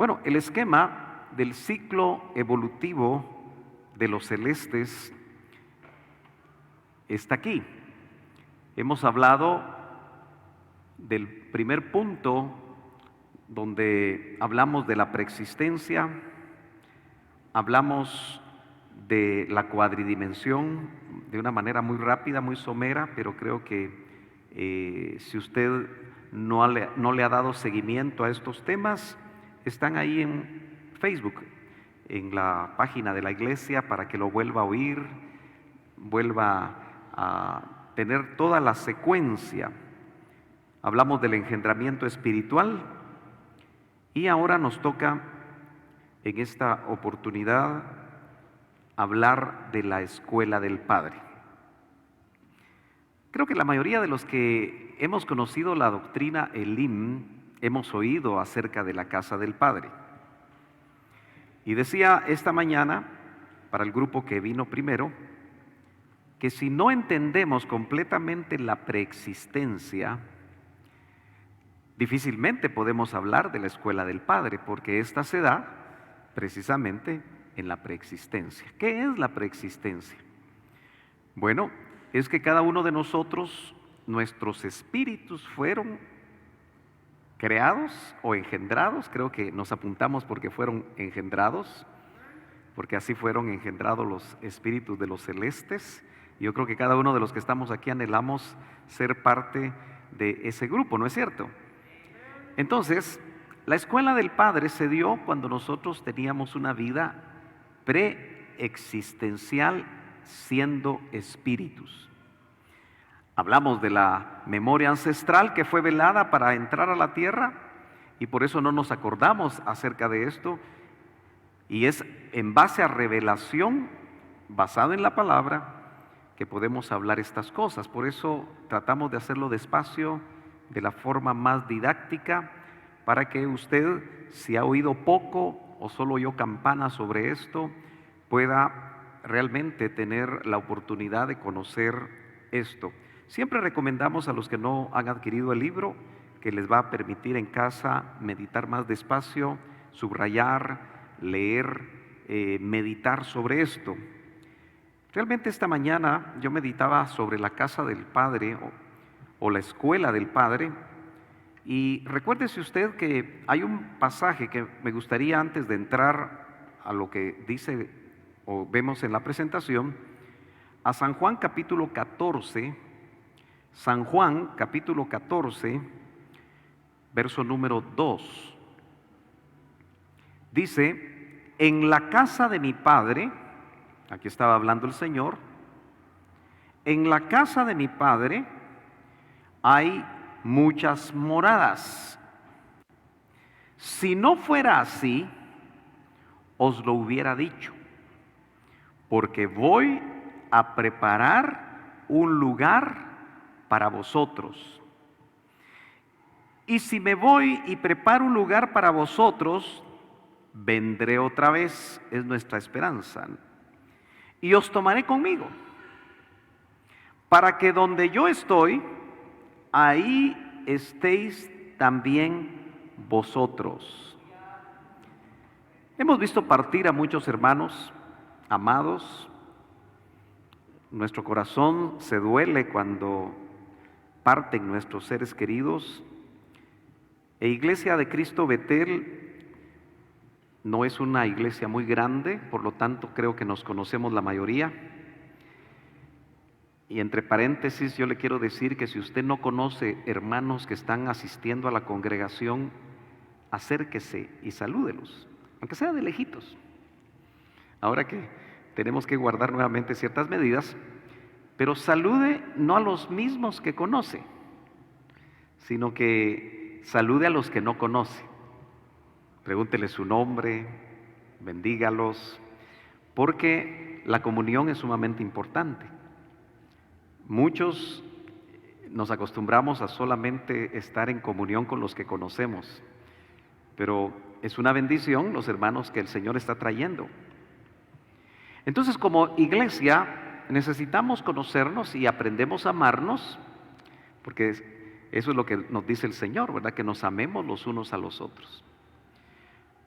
Bueno, el esquema del ciclo evolutivo de los celestes está aquí. Hemos hablado del primer punto donde hablamos de la preexistencia, hablamos de la cuadridimensión de una manera muy rápida, muy somera, pero creo que si usted no le ha dado seguimiento a estos temas, están ahí en Facebook, en la página de la iglesia, para que lo vuelva a oír, vuelva a tener toda la secuencia. Hablamos del engendramiento espiritual y ahora nos toca en esta oportunidad hablar de la escuela del Padre. Creo que la mayoría de los que hemos conocido la doctrina Elim hemos oído acerca de la casa del Padre. Y decía esta mañana, para el grupo que vino primero, que si no entendemos completamente la preexistencia, difícilmente podemos hablar de la escuela del Padre, porque esta se da precisamente en la preexistencia. ¿Qué es la preexistencia? Bueno, es que cada uno de nosotros, nuestros espíritus fueron creados o engendrados. Creo que nos apuntamos porque fueron engendrados, porque así fueron engendrados los espíritus de los celestes. Yo creo que cada uno de los que estamos aquí anhelamos ser parte de ese grupo, ¿no es cierto? Entonces, la escuela del Padre se dio cuando nosotros teníamos una vida preexistencial siendo espíritus. Hablamos de la memoria ancestral que fue velada para entrar a la tierra y por eso no nos acordamos acerca de esto, y es en base a revelación, basado en la palabra, que podemos hablar estas cosas. Por eso tratamos de hacerlo despacio, de la forma más didáctica, para que usted, si ha oído poco o solo oyó campanas sobre esto, pueda realmente tener la oportunidad de conocer esto. Siempre recomendamos a los que no han adquirido el libro, que les va a permitir en casa meditar más despacio, subrayar, leer, meditar sobre esto. Realmente esta mañana yo meditaba sobre la casa del Padre o la escuela del Padre, y recuérdese usted que hay un pasaje que me gustaría, antes de entrar a lo que dice o vemos en la presentación, a San Juan capítulo 14, San Juan capítulo 14, verso número 2. Dice: en la casa de mi Padre, aquí estaba hablando el Señor, en la casa de mi Padre hay muchas moradas. Si no fuera así, os lo hubiera dicho, porque voy a preparar un lugar para vosotros. Y si me voy y preparo un lugar para vosotros, vendré otra vez, es nuestra esperanza, y os tomaré conmigo, para que donde yo estoy, ahí estéis también vosotros. Hemos visto partir a muchos hermanos amados. Nuestro corazón se duele cuando parten nuestros seres queridos. E Iglesia de Cristo Betel no es una iglesia muy grande, por lo tanto creo que nos conocemos la mayoría. Y entre paréntesis yo le quiero decir que si usted no conoce hermanos que están asistiendo a la congregación, acérquese y salúdelos, aunque sea de lejitos. Ahora que tenemos que guardar nuevamente ciertas medidas, pero salude no a los mismos que conoce, sino que salude a los que no conoce. Pregúntele su nombre, bendígalos, porque la comunión es sumamente importante. Muchos nos acostumbramos a solamente estar en comunión con los que conocemos, pero es una bendición los hermanos que el Señor está trayendo. Entonces, como iglesia necesitamos conocernos y aprendemos a amarnos, porque eso es lo que nos dice el Señor, ¿verdad? Que nos amemos los unos a los otros.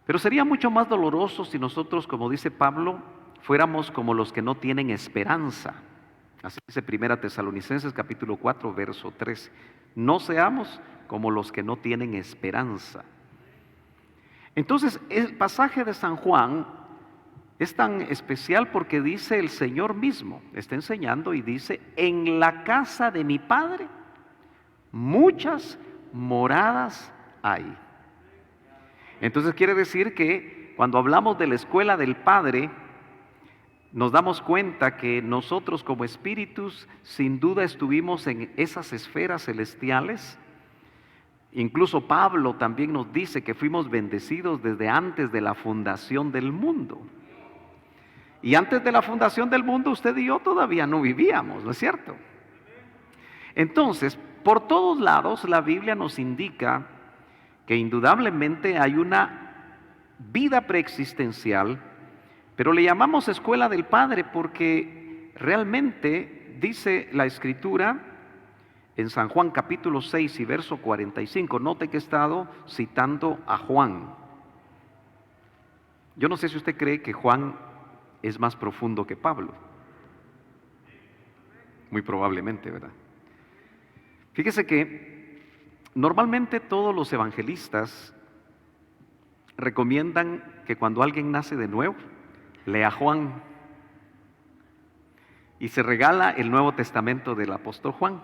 Pero sería mucho más doloroso si nosotros, como dice Pablo, fuéramos como los que no tienen esperanza. Así dice 1 Tesalonicenses capítulo 4, verso 13. No seamos como los que no tienen esperanza. Entonces, el pasaje de San Juan es tan especial porque dice el Señor mismo, está enseñando y dice, en la casa de mi Padre muchas moradas hay. Entonces quiere decir que cuando hablamos de la escuela del Padre, nos damos cuenta que nosotros como espíritus sin duda estuvimos en esas esferas celestiales. Incluso Pablo también nos dice que fuimos bendecidos desde antes de la fundación del mundo. Y antes de la fundación del mundo usted y yo todavía no vivíamos, ¿no es cierto? Entonces, por todos lados la Biblia nos indica que indudablemente hay una vida preexistencial, pero le llamamos escuela del Padre porque realmente dice la Escritura en San Juan capítulo 6 y verso 45, note que he estado citando a Juan. Yo no sé si usted cree que Juan es más profundo que Pablo. Muy probablemente, ¿verdad? Fíjese que normalmente todos los evangelistas recomiendan que cuando alguien nace de nuevo, lea Juan y se regala el Nuevo Testamento del apóstol Juan.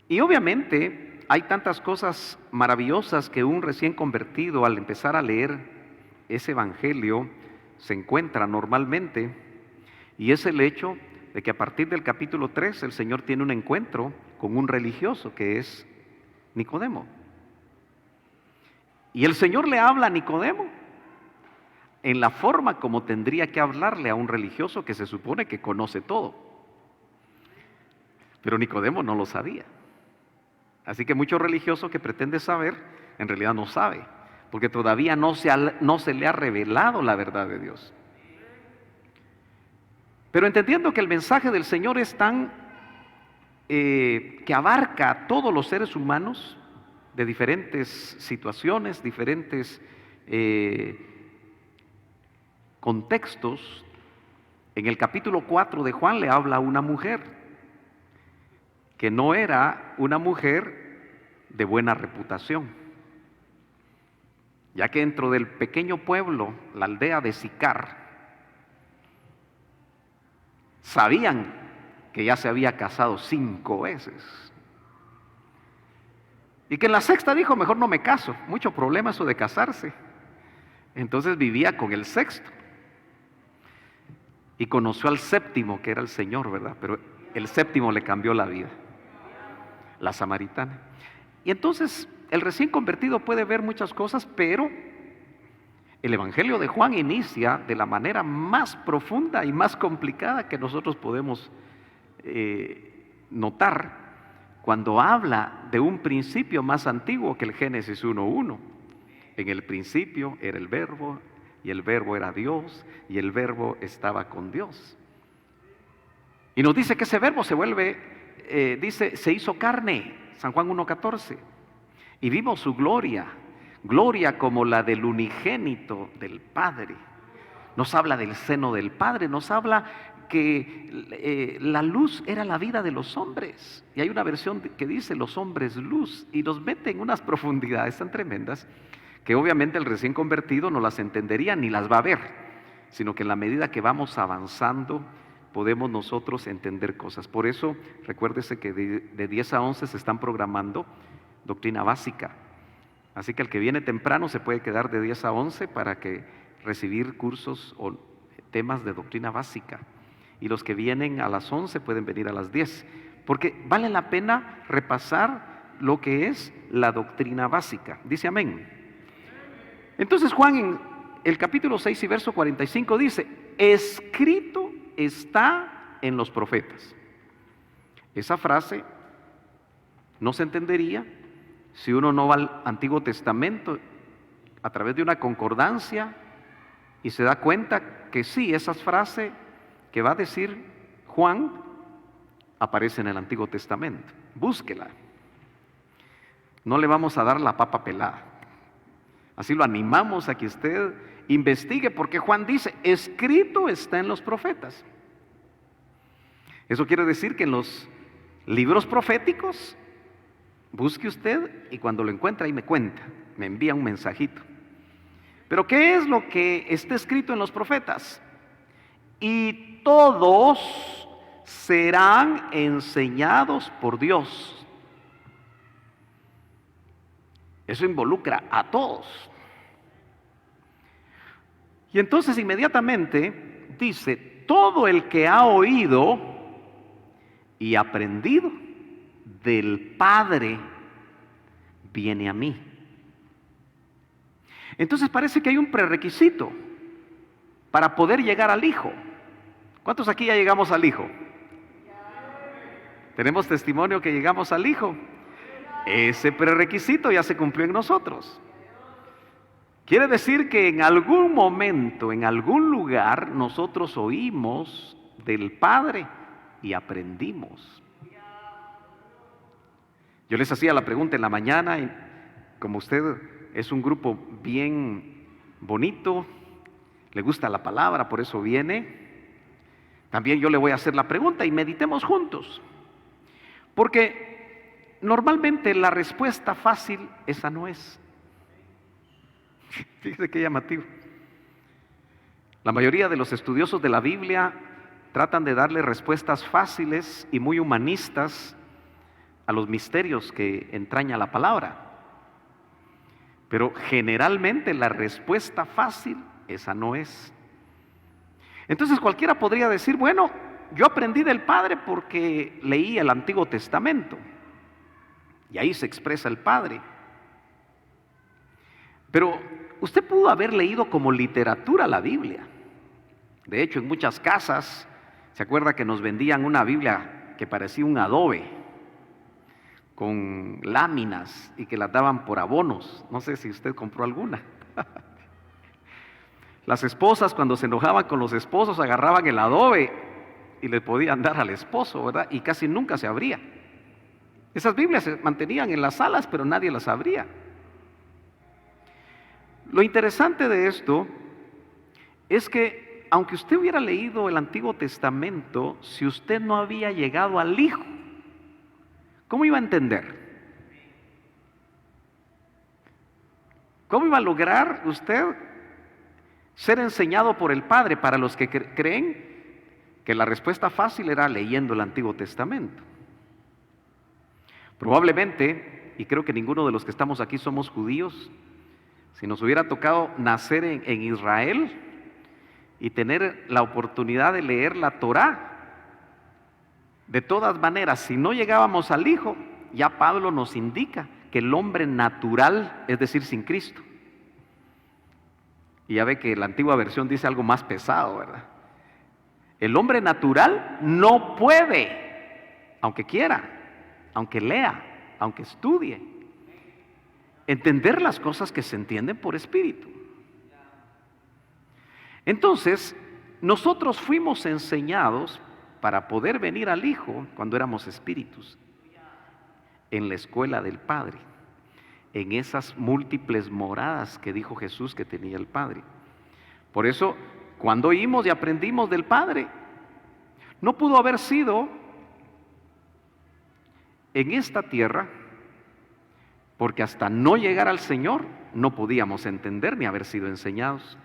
Y obviamente hay tantas cosas maravillosas que un recién convertido al empezar a leer ese evangelio se encuentra normalmente, y es el hecho de que a partir del capítulo 3 el Señor tiene un encuentro con un religioso que es Nicodemo. Y el Señor le habla a Nicodemo en la forma como tendría que hablarle a un religioso que se supone que conoce todo. Pero Nicodemo no lo sabía. Así que mucho religioso que pretende saber, en realidad no sabe, porque todavía no se le ha revelado la verdad de Dios. Pero entendiendo que el mensaje del Señor es tan que abarca a todos los seres humanos de diferentes situaciones, diferentes contextos, en el capítulo 4 de Juan le habla a una mujer que no era una mujer de buena reputación, ya que dentro del pequeño pueblo, la aldea de Sicar, sabían que ya se había casado 5 veces. Y que en la sexta dijo, mejor no me caso, mucho problema eso de casarse. Entonces vivía con el sexto. Y conoció al séptimo, que era el Señor, ¿verdad? Pero el séptimo le cambió la vida, la samaritana. Y entonces el recién convertido puede ver muchas cosas, pero el Evangelio de Juan inicia de la manera más profunda y más complicada que nosotros podemos notar cuando habla de un principio más antiguo que el Génesis 1:1. En el principio era el Verbo, y el Verbo era Dios, y el Verbo estaba con Dios. Y nos dice que ese Verbo se vuelve, se hizo carne, San Juan 1:14, y vimos su gloria, gloria como la del unigénito del Padre. Nos habla del seno del Padre, nos habla que la luz era la vida de los hombres. Y hay una versión que dice los hombres luz, y nos mete en unas profundidades tan tremendas que obviamente el recién convertido no las entendería ni las va a ver, sino que en la medida que vamos avanzando podemos nosotros entender cosas. Por eso recuérdese que de 10 a 11 se están programando doctrina básica. Así que el que viene temprano se puede quedar de 10 a 11 para que recibir cursos o temas de doctrina básica. Y los que vienen a las 11 pueden venir a las 10, porque vale la pena repasar lo que es la doctrina básica. Dice amén. Entonces Juan en el capítulo 6 y verso 45 dice, escrito está en los profetas. Esa frase no se entendería si uno no va al Antiguo Testamento a través de una concordancia y se da cuenta que sí, esa frase que va a decir Juan aparece en el Antiguo Testamento. Búsquela. No le vamos a dar la papa pelada, Así lo animamos a que usted investigue, porque Juan dice, escrito está en los profetas. Eso quiere decir que en los libros proféticos, busque usted y cuando lo encuentra ahí me cuenta, me envía un mensajito. Pero ¿qué es lo que está escrito en los profetas? Y todos serán enseñados por Dios. Eso involucra a todos. Y entonces inmediatamente dice, todo el que ha oído y aprendido del Padre viene a mí. Entonces parece que hay un prerequisito para poder llegar al Hijo. ¿Cuántos aquí ya llegamos al Hijo? ¿Tenemos testimonio que llegamos al Hijo? Ese prerequisito ya se cumplió en nosotros. Quiere decir que en algún momento, en algún lugar, nosotros oímos del Padre y aprendimos. Yo les hacía la pregunta en la mañana, y como usted es un grupo bien bonito, le gusta la palabra, por eso viene, también yo le voy a hacer la pregunta y meditemos juntos. Porque normalmente la respuesta fácil, esa no es. Fíjese qué llamativo. La mayoría de los estudiosos de la Biblia tratan de darle respuestas fáciles y muy humanistas a los misterios que entraña la palabra. Pero generalmente la respuesta fácil, esa no es. Entonces cualquiera podría decir, bueno, yo aprendí del Padre porque leí el Antiguo Testamento. Y ahí se expresa el Padre. Pero usted pudo haber leído como literatura la Biblia. De hecho, en muchas casas, ¿se acuerda que nos vendían una Biblia que parecía un adobe? Con láminas y que las daban por abonos. No sé si usted compró alguna. Las esposas cuando se enojaban con los esposos agarraban el adobe y le podían dar al esposo, ¿verdad? Y casi nunca se abría. Esas Biblias se mantenían en las salas, pero nadie las abría. Lo interesante de esto es que aunque usted hubiera leído el Antiguo Testamento, si usted no había llegado al Hijo, ¿cómo iba a entender? ¿Cómo iba a lograr usted ser enseñado por el Padre? Para los que creen que la respuesta fácil era leyendo el Antiguo Testamento. Probablemente, y creo que ninguno de los que estamos aquí somos judíos, si nos hubiera tocado nacer en Israel y tener la oportunidad de leer la Torá, de todas maneras, si no llegábamos al Hijo, ya Pablo nos indica que el hombre natural, es decir, sin Cristo, y ya ve que la antigua versión dice algo más pesado, ¿verdad? El hombre natural no puede, aunque quiera, aunque lea, aunque estudie, entender las cosas que se entienden por espíritu. Entonces, nosotros fuimos enseñados para poder venir al Hijo cuando éramos espíritus, en la escuela del Padre, en esas múltiples moradas que dijo Jesús que tenía el Padre. Por eso, cuando oímos y aprendimos del Padre, no pudo haber sido en esta tierra, porque hasta no llegar al Señor no podíamos entender ni haber sido enseñados.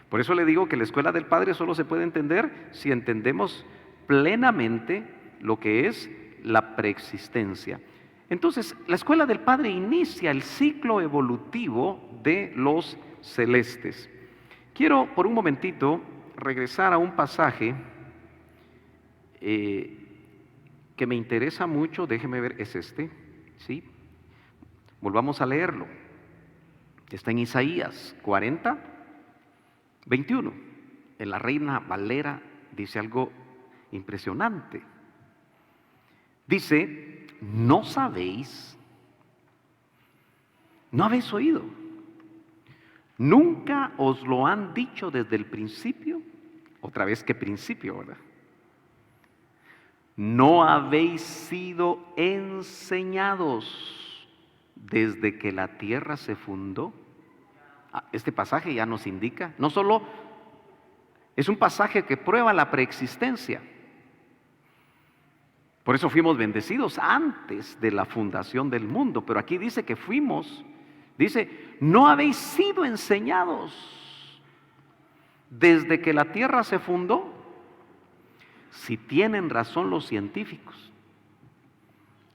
Por eso le digo que la escuela del Padre solo se puede entender si entendemos plenamente lo que es la preexistencia. Entonces, la escuela del Padre inicia el ciclo evolutivo de los celestes. Quiero por un momentito regresar a un pasaje que me interesa mucho. Déjeme ver, es este, ¿sí? Volvamos a leerlo. Está en Isaías 40, 21. En la Reina Valera dice algo impresionante. Dice, ¿no sabéis? ¿No habéis oído? ¿Nunca os lo han dicho desde el principio? Otra vez, ¿qué principio, verdad? ¿No habéis sido enseñados desde que la tierra se fundó? Este pasaje ya nos indica, no solo es un pasaje que prueba la preexistencia. Por eso fuimos bendecidos antes de la fundación del mundo, pero aquí dice que fuimos, dice, no habéis sido enseñados desde que la tierra se fundó. Si tienen razón los científicos,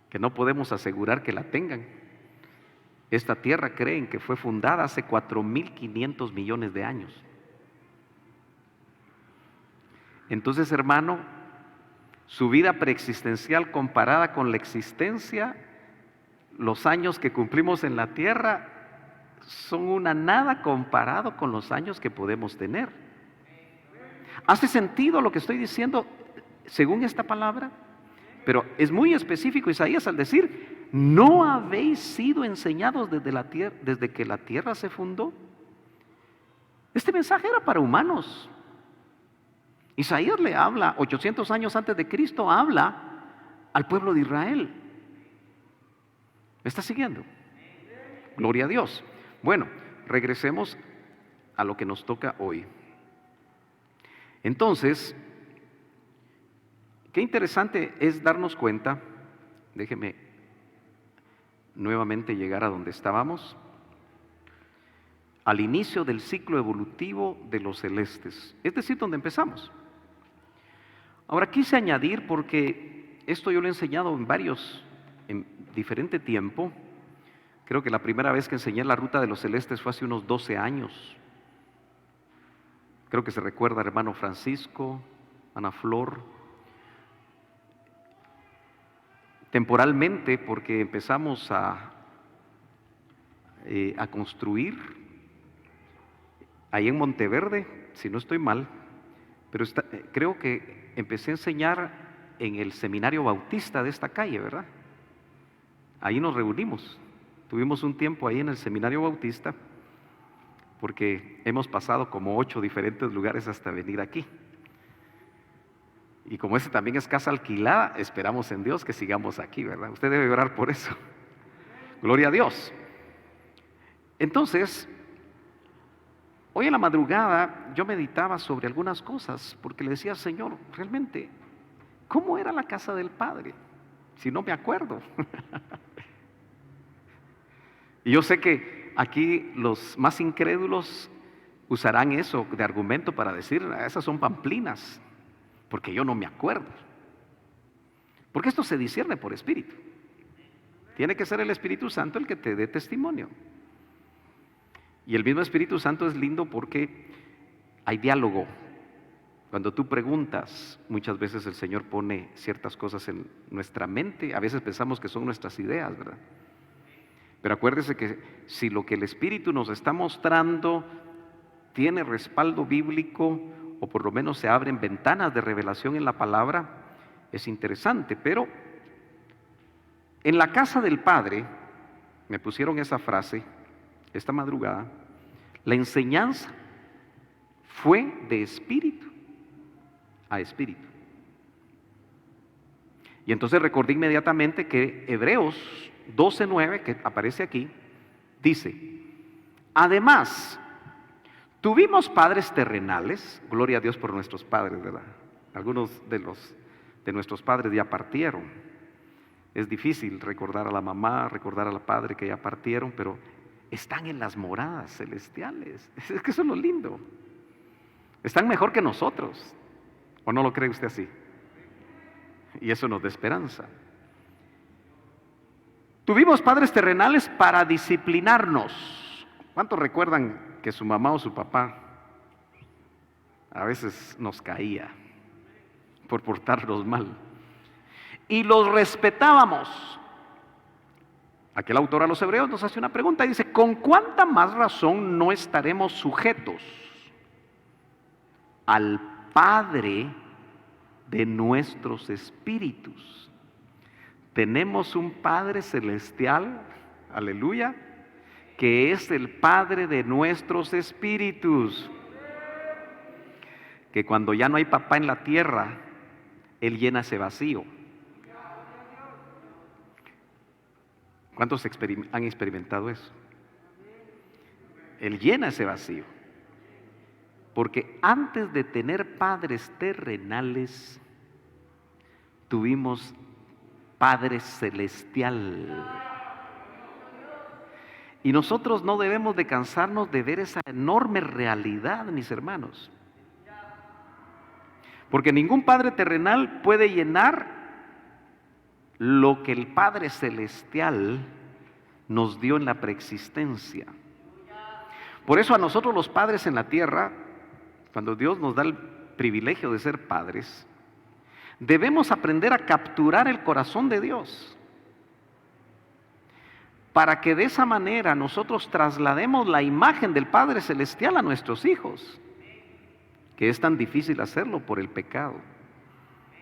que no podemos asegurar que la tengan. Esta tierra creen que fue fundada hace 4.500 millones de años. Entonces, hermano, su vida preexistencial comparada con la existencia, los años que cumplimos en la tierra, son una nada comparado con los años que podemos tener. ¿Hace sentido lo que estoy diciendo según esta palabra? Pero es muy específico Isaías al decir, ¿no habéis sido enseñados desde que la tierra se fundó? Este mensaje era para humanos. Isaías le habla, 800 años antes de Cristo, habla al pueblo de Israel. ¿Me está siguiendo? Gloria a Dios. Bueno, regresemos a lo que nos toca hoy. Entonces, qué interesante es darnos cuenta, déjeme nuevamente llegar a donde estábamos, al inicio del ciclo evolutivo de los celestes, es decir, donde empezamos. Ahora quise añadir, porque esto yo lo he enseñado en diferente tiempo. Creo que la primera vez que enseñé la ruta de los celestes fue hace unos 12 años. Creo que se recuerda, hermano Francisco, Ana Flor. Temporalmente, porque empezamos a construir ahí en Monteverde, si no estoy mal, pero creo que empecé a enseñar en el seminario bautista de esta calle, ¿verdad? Ahí nos reunimos, tuvimos un tiempo ahí en el seminario bautista, porque hemos pasado como 8 diferentes lugares hasta venir aquí. Y como ese también es casa alquilada, esperamos en Dios que sigamos aquí, ¿verdad? Usted debe orar por eso. Gloria a Dios. Entonces, hoy en la madrugada yo meditaba sobre algunas cosas, porque le decía, Señor, realmente, ¿cómo era la casa del Padre? Si no me acuerdo. Y yo sé que aquí los más incrédulos usarán eso de argumento para decir, esas son pamplinas, porque yo no me acuerdo. Porque esto se discierne por espíritu. Tiene que ser el Espíritu Santo el que te dé testimonio. Y el mismo Espíritu Santo es lindo porque hay diálogo. Cuando tú preguntas, muchas veces el Señor pone ciertas cosas en nuestra mente. A veces pensamos que son nuestras ideas, ¿verdad? Pero acuérdese que si lo que el Espíritu nos está mostrando tiene respaldo bíblico, o por lo menos se abren ventanas de revelación en la palabra, es interesante. Pero en la casa del Padre, me pusieron esa frase esta madrugada, la enseñanza fue de espíritu a espíritu. Y entonces recordé inmediatamente que Hebreos 12:9, que aparece aquí, dice, además, tuvimos padres terrenales, gloria a Dios por nuestros padres, ¿verdad? Algunos de nuestros padres ya partieron. Es difícil recordar a la mamá, recordar al padre que ya partieron, pero están en las moradas celestiales. Es que eso es lo lindo. Están mejor que nosotros. ¿O no lo cree usted así? Y eso nos da esperanza. Tuvimos padres terrenales para disciplinarnos. ¿Cuántos recuerdan que su mamá o su papá a veces nos caía por portarnos mal? Y los respetábamos. Aquel autor a los Hebreos nos hace una pregunta y dice, ¿con cuánta más razón no estaremos sujetos al Padre de nuestros espíritus? Tenemos un Padre celestial, aleluya, que es el Padre de nuestros espíritus, que cuando ya no hay papá en la tierra, Él llena ese vacío. ¿Cuántos han experimentado eso? Él llena ese vacío. Porque antes de tener padres terrenales, tuvimos Padre Celestial. Y nosotros no debemos de cansarnos de ver esa enorme realidad, mis hermanos. Porque ningún Padre terrenal puede llenar lo que el Padre Celestial nos dio en la preexistencia. Por eso a nosotros los padres en la tierra, cuando Dios nos da el privilegio de ser padres, debemos aprender a capturar el corazón de Dios, para que de esa manera nosotros traslademos la imagen del Padre Celestial a nuestros hijos, que es tan difícil hacerlo por el pecado,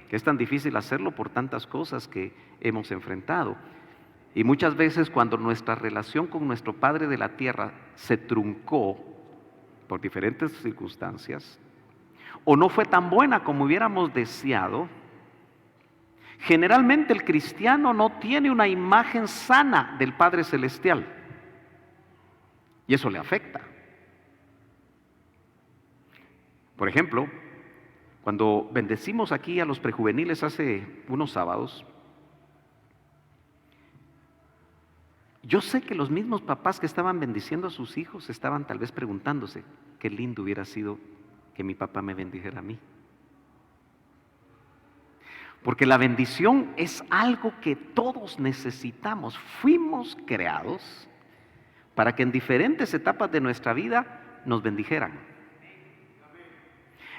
que es tan difícil hacerlo por tantas cosas que hemos enfrentado. Y muchas veces cuando nuestra relación con nuestro Padre de la tierra se truncó por diferentes circunstancias, o no fue tan buena como hubiéramos deseado, generalmente el cristiano no tiene una imagen sana del Padre Celestial. Y eso le afecta. Por ejemplo, cuando bendecimos aquí a los prejuveniles hace unos sábados, yo sé que los mismos papás que estaban bendiciendo a sus hijos estaban tal vez preguntándose, qué lindo hubiera sido que mi papá me bendijera a mí. Porque la bendición es algo que todos necesitamos. Fuimos creados para que en diferentes etapas de nuestra vida nos bendijeran.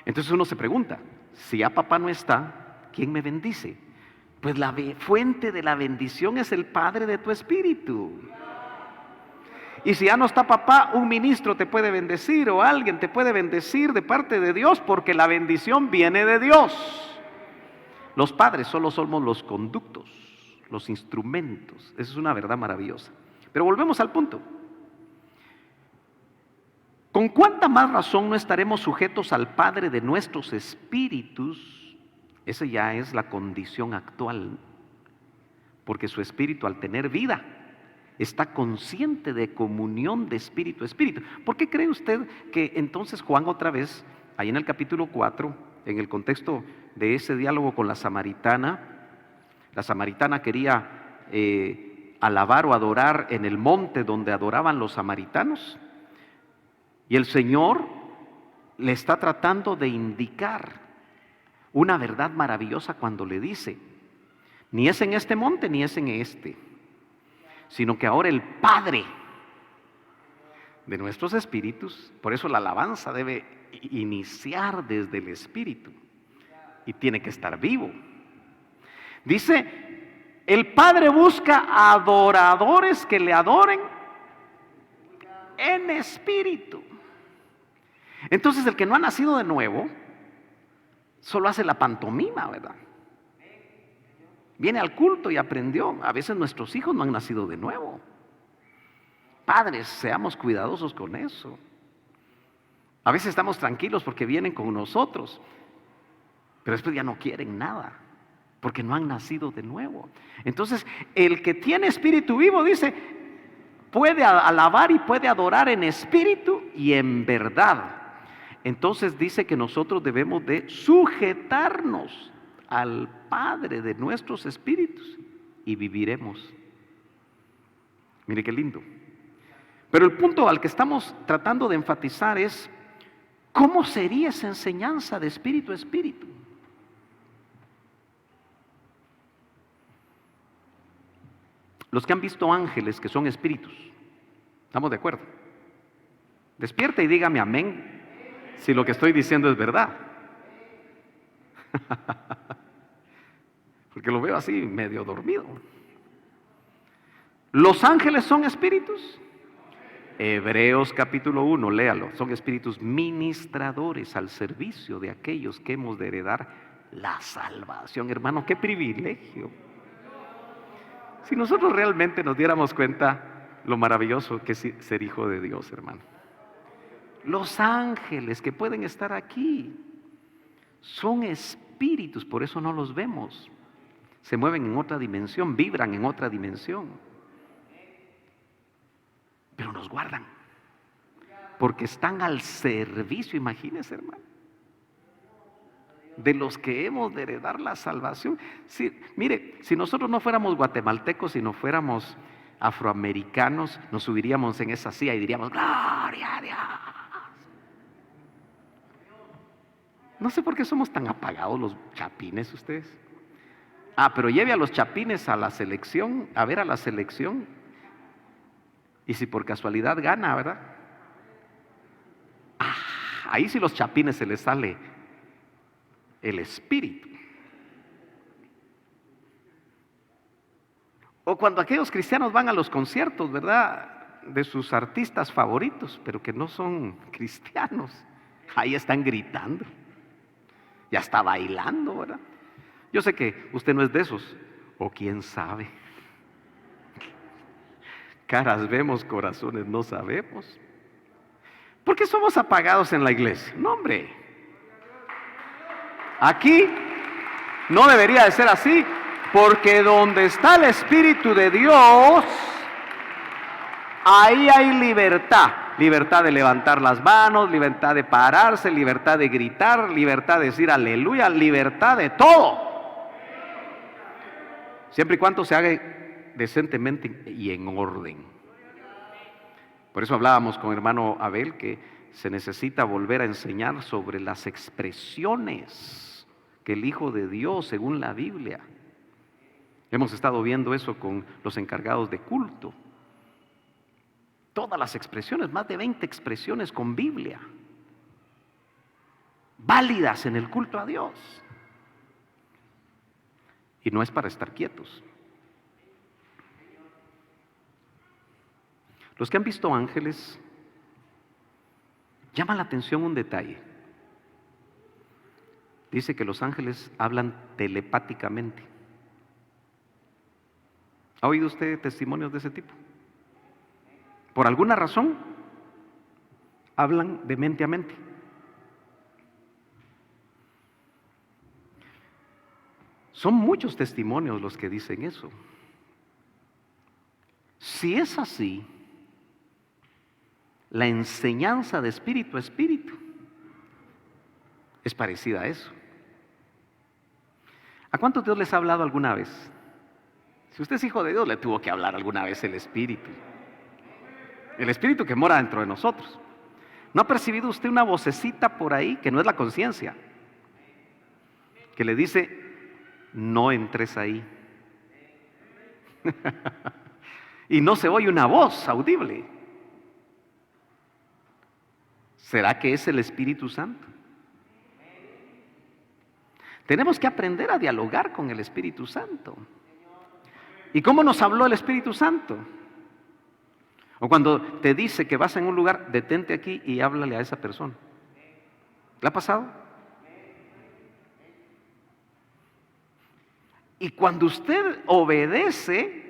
Entonces uno se pregunta, si ya papá no está, ¿quién me bendice? Pues la fuente de la bendición es el Padre de tu espíritu. Y si ya no está papá, un ministro te puede bendecir o alguien te puede bendecir de parte de Dios, porque la bendición viene de Dios. Los padres solo somos los conductos, los instrumentos. Esa es una verdad maravillosa. Pero volvemos al punto. ¿Con cuánta más razón no estaremos sujetos al Padre de nuestros espíritus? Esa ya es la condición actual, porque su espíritu, al tener vida, está consciente de comunión de espíritu a espíritu. ¿Por qué cree usted que entonces Juan otra vez, ahí en el capítulo 4, en el contexto de ese diálogo con la samaritana quería alabar o adorar en el monte donde adoraban los samaritanos, y el Señor le está tratando de indicar una verdad maravillosa cuando le dice, ni es en este monte ni es en este, sino que ahora el Padre de nuestros espíritus, por eso la alabanza debe iniciar desde el espíritu y tiene que estar vivo. Dice, el Padre busca adoradores que le adoren en espíritu. Entonces el que no ha nacido de nuevo solo hace la pantomima, ¿verdad? Viene al culto y aprendió. A veces nuestros hijos no han nacido de nuevo. Padres, seamos cuidadosos con eso. A veces estamos tranquilos porque vienen con nosotros, pero después ya no quieren nada, porque no han nacido de nuevo. Entonces, el que tiene espíritu vivo, dice, puede alabar y puede adorar en espíritu y en verdad. Entonces dice que nosotros debemos de sujetarnos al Padre de nuestros espíritus y viviremos. Mire qué lindo. Pero el punto al que estamos tratando de enfatizar es, ¿cómo sería esa enseñanza de espíritu a espíritu? Los que han visto ángeles que son espíritus, ¿estamos de acuerdo? Despierte y dígame amén si lo que estoy diciendo es verdad. Porque lo veo así medio dormido. ¿Los ángeles son espíritus? Hebreos capítulo 1, léalo. Son espíritus ministradores al servicio de aquellos que hemos de heredar la salvación. Hermano, qué privilegio. Si nosotros realmente nos diéramos cuenta lo maravilloso que es ser hijo de Dios, hermano. Los ángeles que pueden estar aquí son espíritus, por eso no los vemos. Se mueven en otra dimensión, vibran en otra dimensión. Pero nos guardan. porque están al servicio, imagínense, hermano, de los que hemos de heredar la salvación. Sí, mire, si nosotros no fuéramos guatemaltecos, si no fuéramos afroamericanos, nos subiríamos en esa silla y diríamos, gloria a Dios. No sé por qué somos tan apagados los chapines ustedes. Pero lleve a los chapines a la selección, a ver a la selección, y si por casualidad gana, ¿verdad? Ahí sí los chapines se les sale el espíritu. O cuando aquellos cristianos van a los conciertos, ¿verdad?, de sus artistas favoritos, pero que no son cristianos, ahí están gritando, ya está bailando, ¿verdad? Yo sé que usted no es de esos, o quién sabe. Caras vemos, corazones no sabemos. ¿Por qué somos apagados en la iglesia? No, hombre. Aquí no debería de ser así, porque donde está el Espíritu de Dios, ahí hay libertad. Libertad de levantar las manos, libertad de pararse, libertad de gritar, libertad de decir aleluya, libertad de todo. Siempre y cuando se haga decentemente y en orden. Por eso hablábamos con hermano Abel que se necesita volver a enseñar sobre las expresiones que el Hijo de Dios, según la Biblia. Hemos estado viendo eso con los encargados de culto. Todas las expresiones, más de 20 expresiones con Biblia, válidas en el culto a Dios. Y no es para estar quietos. Los que han visto ángeles, llama la atención un detalle. Dice que los ángeles hablan telepáticamente. ¿Ha oído usted testimonios de ese tipo? Por alguna razón, hablan de mente a mente. Son muchos testimonios los que dicen eso. Si es así, la enseñanza de espíritu a espíritu es parecida a eso. ¿A cuántos Dios les ha hablado alguna vez? Si usted es hijo de Dios, le tuvo que hablar alguna vez el espíritu. El espíritu que mora dentro de nosotros. ¿No ha percibido usted una vocecita por ahí que no es la conciencia? Que le dice, no entres ahí. Y no se oye una voz audible. ¿Será que es el Espíritu Santo? Tenemos que aprender a dialogar con el Espíritu Santo. ¿Y cómo nos habló el Espíritu Santo? O cuando te dice que vas en un lugar, detente aquí y háblale a esa persona. ¿Le ha pasado? Y cuando usted obedece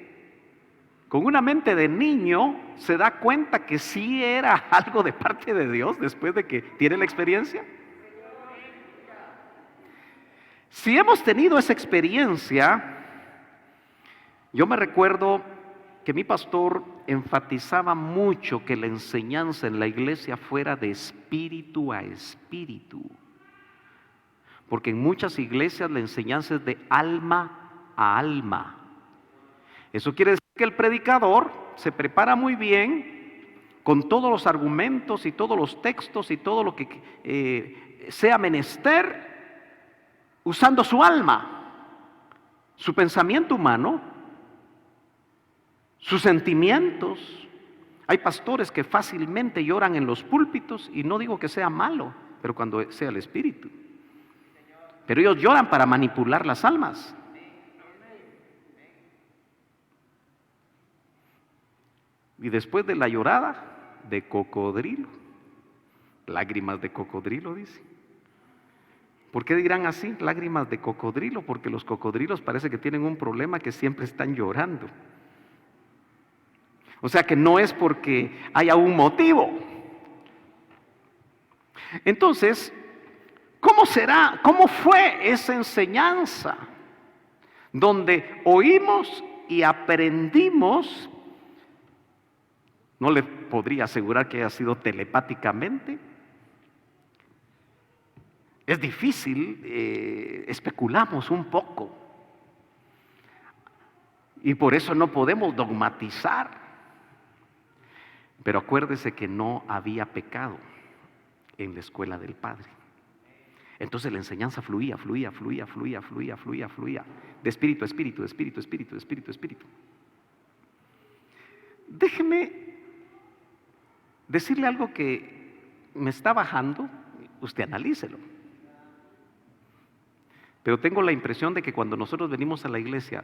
con una mente de niño, se da cuenta que sí era algo de parte de Dios después de que tiene la experiencia. Si hemos tenido esa experiencia, yo me recuerdo que mi pastor enfatizaba mucho que la enseñanza en la iglesia fuera de espíritu a espíritu. Porque en muchas iglesias la enseñanza es de alma a alma. Eso quiere decir que el predicador se prepara muy bien con todos los argumentos y todos los textos y todo lo que sea menester, usando su alma, su pensamiento humano, sus sentimientos. Hay pastores que fácilmente lloran en los púlpitos y no digo que sea malo, pero cuando sea el espíritu. Pero ellos lloran para manipular las almas. Y después de la llorada, de cocodrilo, lágrimas de cocodrilo, dice. ¿Por qué dirán así, lágrimas de cocodrilo? Porque los cocodrilos parece que tienen un problema, que siempre están llorando. O sea que no es porque haya un motivo. Entonces, ¿cómo será? ¿Cómo fue esa enseñanza? Donde oímos y aprendimos No le podría asegurar que haya sido telepáticamente. Es difícil, especulamos un poco. Y por eso no podemos dogmatizar. Pero acuérdese que no había pecado en la escuela del Padre. Entonces la enseñanza fluía. De espíritu a espíritu, de espíritu a espíritu, de espíritu a espíritu. Déjeme decirle algo que me está bajando, usted analícelo. Pero tengo la impresión de que cuando nosotros venimos a la iglesia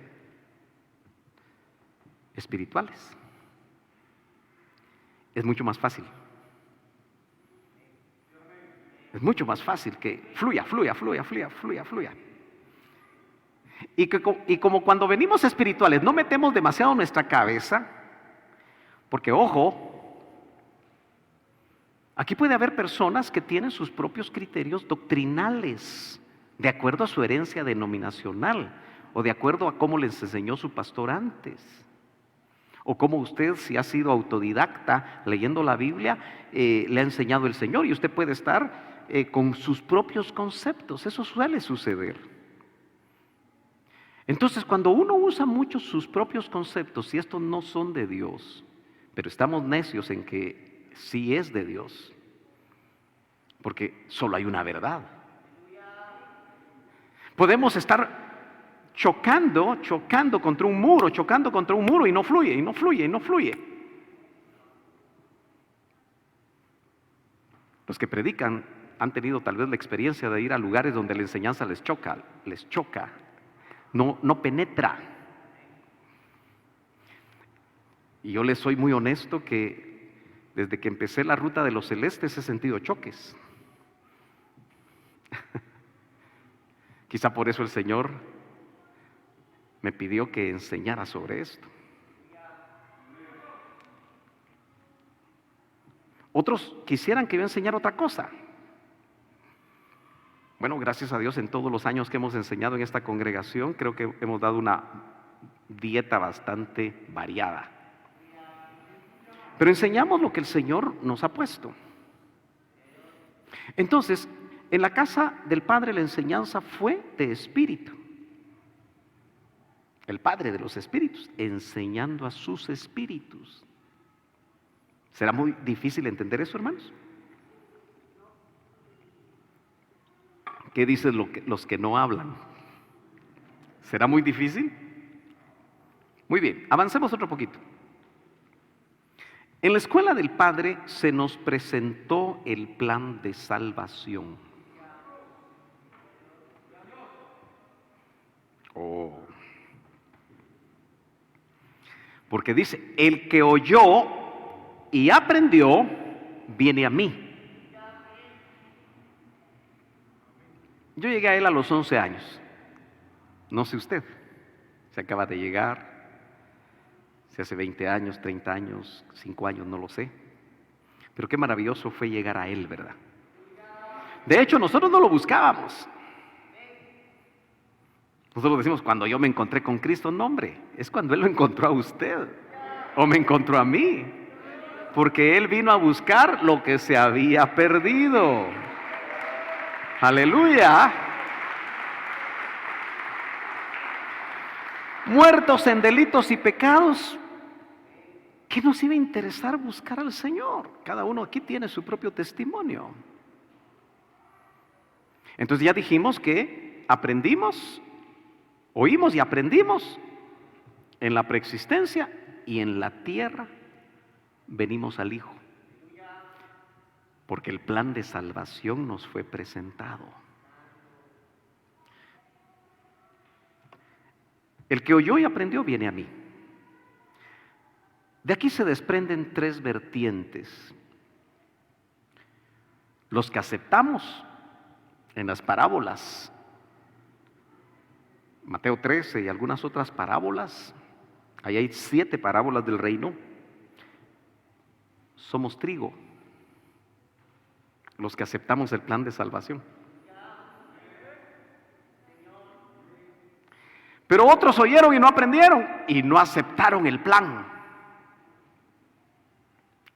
espirituales, es mucho más fácil. Es mucho más fácil que fluya. Y como cuando venimos espirituales no metemos demasiado nuestra cabeza, porque ojo, aquí puede haber personas que tienen sus propios criterios doctrinales, de acuerdo a su herencia denominacional, o de acuerdo a cómo les enseñó su pastor antes, o cómo usted, si ha sido autodidacta leyendo la Biblia, le ha enseñado el Señor, y usted puede estar con sus propios conceptos. Eso suele suceder. Entonces, cuando uno usa mucho sus propios conceptos, y estos no son de Dios, pero estamos necios en que sí es de Dios, porque solo hay una verdad. Podemos estar chocando contra un muro, y no fluye. Los que predican han tenido tal vez la experiencia de ir a lugares donde la enseñanza les choca, no penetra. Y yo les soy muy honesto que desde que empecé la ruta de los celestes he sentido choques. Quizá por eso el Señor me pidió que enseñara sobre esto. Otros quisieran que yo enseñara otra cosa. Bueno, gracias a Dios en todos los años que hemos enseñado en esta congregación, creo que hemos dado una dieta bastante variada. Pero enseñamos lo que el Señor nos ha puesto. Entonces, en la casa del Padre la enseñanza fue de espíritu. El Padre de los espíritus, enseñando a sus espíritus. ¿Será muy difícil entender eso, hermanos? ¿Qué dicen los que no hablan? ¿Será muy difícil? Muy bien, avancemos otro poquito. En la escuela del Padre se nos presentó el plan de salvación. Porque dice, el que oyó y aprendió, viene a mí. Yo llegué a él a los 11 años. No sé usted, se acaba de llegar, si hace 20 años, 30 años, 5 años, no lo sé. Pero qué maravilloso fue llegar a él, ¿verdad? De hecho, nosotros no lo buscábamos. Nosotros decimos, cuando yo me encontré con Cristo, no, hombre, es cuando Él lo encontró a usted, o me encontró a mí, porque Él vino a buscar lo que se había perdido. Aleluya. Muertos en delitos y pecados, ¿qué nos iba a interesar buscar al Señor? Cada uno aquí tiene su propio testimonio. Entonces ya dijimos que aprendimos, oímos y aprendimos en la preexistencia, y en la tierra venimos al Hijo, porque el plan de salvación nos fue presentado. El que oyó y aprendió viene a mí. De aquí se desprenden 3 vertientes. Los que aceptamos en las parábolas, Mateo 13 y algunas otras parábolas, ahí hay 7 parábolas del reino. Somos trigo, los que aceptamos el plan de salvación. Pero otros oyeron y no aprendieron y no aceptaron el plan.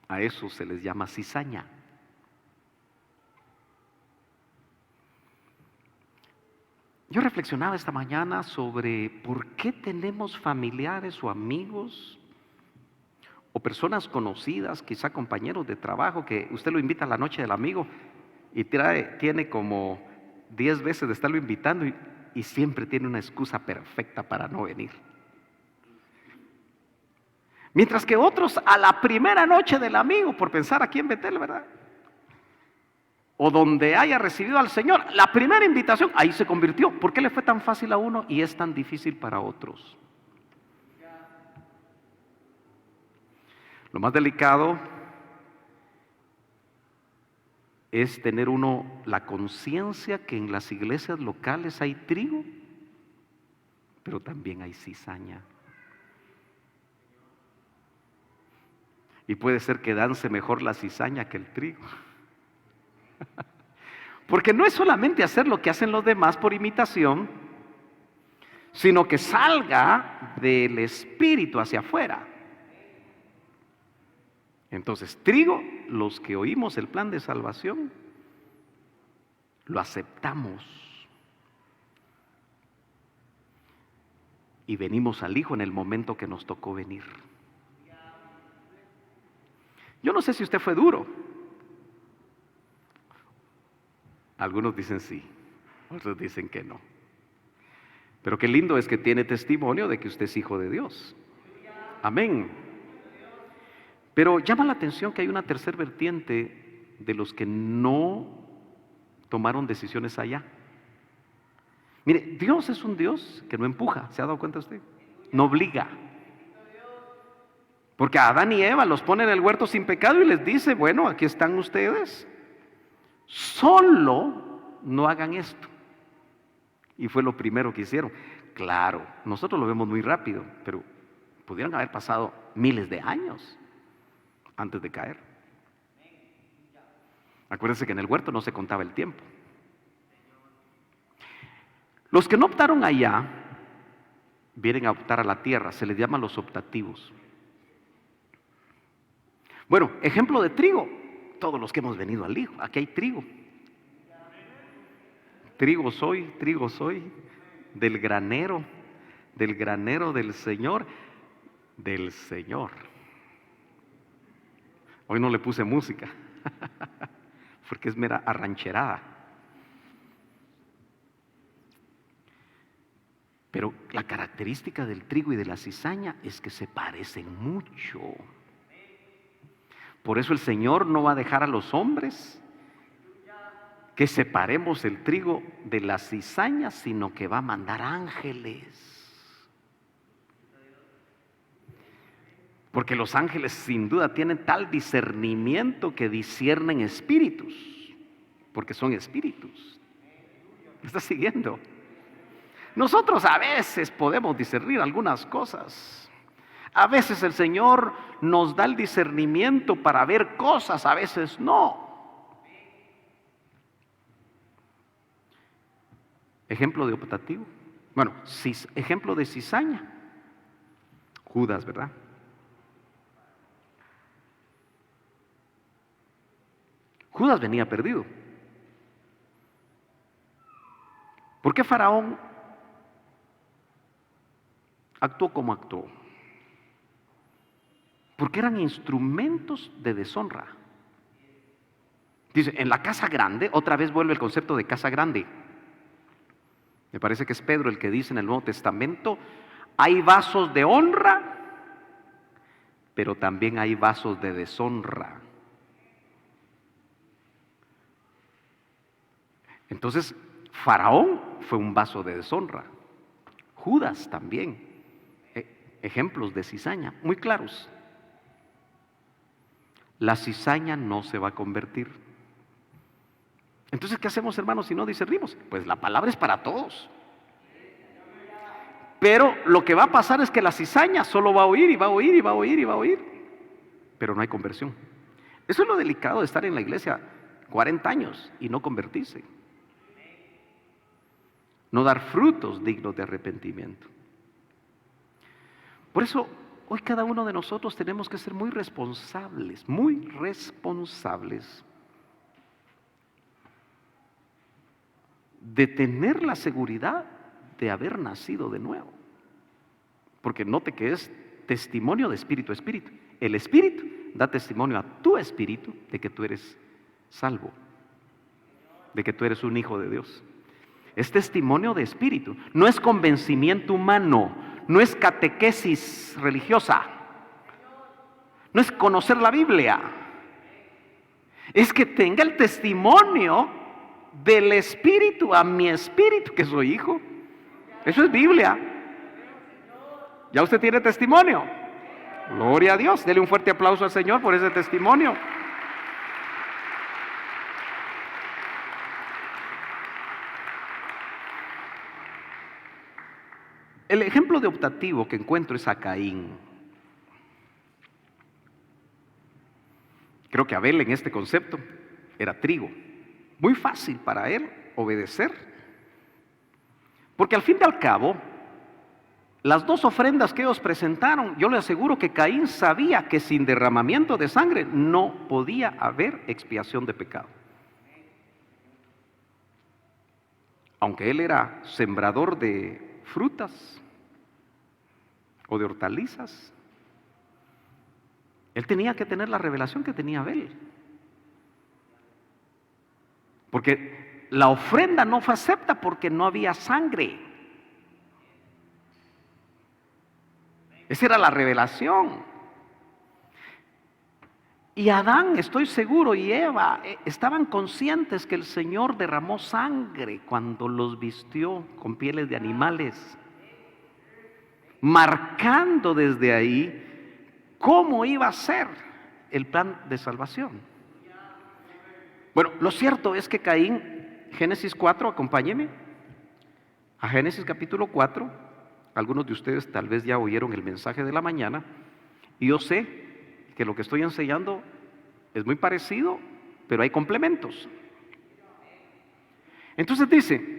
A eso se les llama cizaña. Yo reflexionaba esta mañana sobre por qué tenemos familiares o amigos o personas conocidas, quizá compañeros de trabajo, que usted lo invita a la noche del amigo y tiene como 10 veces de estarlo invitando y siempre tiene una excusa perfecta para no venir. Mientras que otros a la primera noche del amigo, por pensar aquí en Betel, ¿verdad? O donde haya recibido al Señor, la primera invitación, ahí se convirtió. ¿Por qué le fue tan fácil a uno y es tan difícil para otros? Lo más delicado es tener uno la conciencia que en las iglesias locales hay trigo, pero también hay cizaña. Y puede ser que dance mejor la cizaña que el trigo. Porque no es solamente hacer lo que hacen los demás por imitación, sino que salga del espíritu hacia afuera. Entonces, trigo, los que oímos el plan de salvación, lo aceptamos. Y venimos al Hijo en el momento que nos tocó venir. Yo no sé si usted fue duro. Algunos dicen sí, otros dicen que no. Pero qué lindo es que tiene testimonio de que usted es hijo de Dios. Amén. Pero llama la atención que hay una tercera vertiente de los que no tomaron decisiones allá. Mire, Dios es un Dios que no empuja, ¿se ha dado cuenta usted? No obliga. Porque a Adán y Eva los pone en el huerto sin pecado y les dice, bueno, aquí están ustedes, solo no hagan esto. Y fue lo primero que hicieron. Claro, nosotros lo vemos muy rápido, pero pudieron haber pasado miles de años antes de caer. Acuérdense que en el huerto no se contaba el tiempo. Los que no optaron allá, vienen a optar a la tierra, se les llaman los optativos. Bueno, ejemplo de trigo, todos los que hemos venido al Hijo, aquí hay trigo. Trigo soy, del granero del Señor, del Señor. Hoy no le puse música, porque es mera arrancherada. Pero la característica del trigo y de la cizaña es que se parecen mucho. Por eso el Señor no va a dejar a los hombres que separemos el trigo de la cizaña, sino que va a mandar ángeles. Porque los ángeles sin duda tienen tal discernimiento que disciernen espíritus, porque son espíritus. ¿Me está siguiendo? Nosotros a veces podemos discernir algunas cosas. A veces el Señor nos da el discernimiento para ver cosas, a veces no. Ejemplo de optativo. Bueno, ejemplo de cizaña. Judas, ¿verdad? Judas venía perdido. ¿Por qué Faraón actuó como actuó? Porque eran instrumentos de deshonra. Dice, en la casa grande, otra vez vuelve el concepto de casa grande. Me parece que es Pedro el que dice en el Nuevo Testamento, hay vasos de honra, pero también hay vasos de deshonra. Entonces, Faraón fue un vaso de deshonra. Judas también. Ejemplos de cizaña, muy claros. La cizaña no se va a convertir. Entonces, ¿qué hacemos, hermanos, si no discernimos? Pues la palabra es para todos. Pero lo que va a pasar es que la cizaña solo va a oír y va a oír y va a oír y va a oír, pero no hay conversión. Eso es lo delicado de estar en la iglesia 40 años y no convertirse. No dar frutos dignos de arrepentimiento. Por eso hoy cada uno de nosotros tenemos que ser muy responsables de tener la seguridad de haber nacido de nuevo. Porque note que es testimonio de espíritu a espíritu. El espíritu da testimonio a tu espíritu de que tú eres salvo, de que tú eres un hijo de Dios. Es testimonio de espíritu, no es convencimiento humano, no es catequesis religiosa, no es conocer la Biblia. Es que tenga el testimonio del espíritu a mi espíritu, que soy hijo. Eso es Biblia. Ya usted tiene testimonio. Gloria a Dios. Dele un fuerte aplauso al Señor por ese testimonio. El ejemplo de optativo que encuentro es a Caín. Creo que Abel en este concepto era trigo. Muy fácil para él obedecer. Porque al fin y al cabo, las dos ofrendas que ellos presentaron, yo le aseguro que Caín sabía que sin derramamiento de sangre no podía haber expiación de pecado. Aunque él era sembrador de frutas o de hortalizas, él tenía que tener la revelación que tenía Abel. Porque la ofrenda no fue acepta porque no había sangre. Esa era la revelación. Y Adán, estoy seguro, y Eva estaban conscientes que el Señor derramó sangre cuando los vistió con pieles de animales, marcando desde ahí cómo iba a ser el plan de salvación. Bueno, lo cierto es que Caín, Génesis 4, acompáñeme a Génesis capítulo 4. Algunos de ustedes tal vez ya oyeron el mensaje de la mañana, y yo sé que lo que estoy enseñando es muy parecido, pero hay complementos. Entonces dice: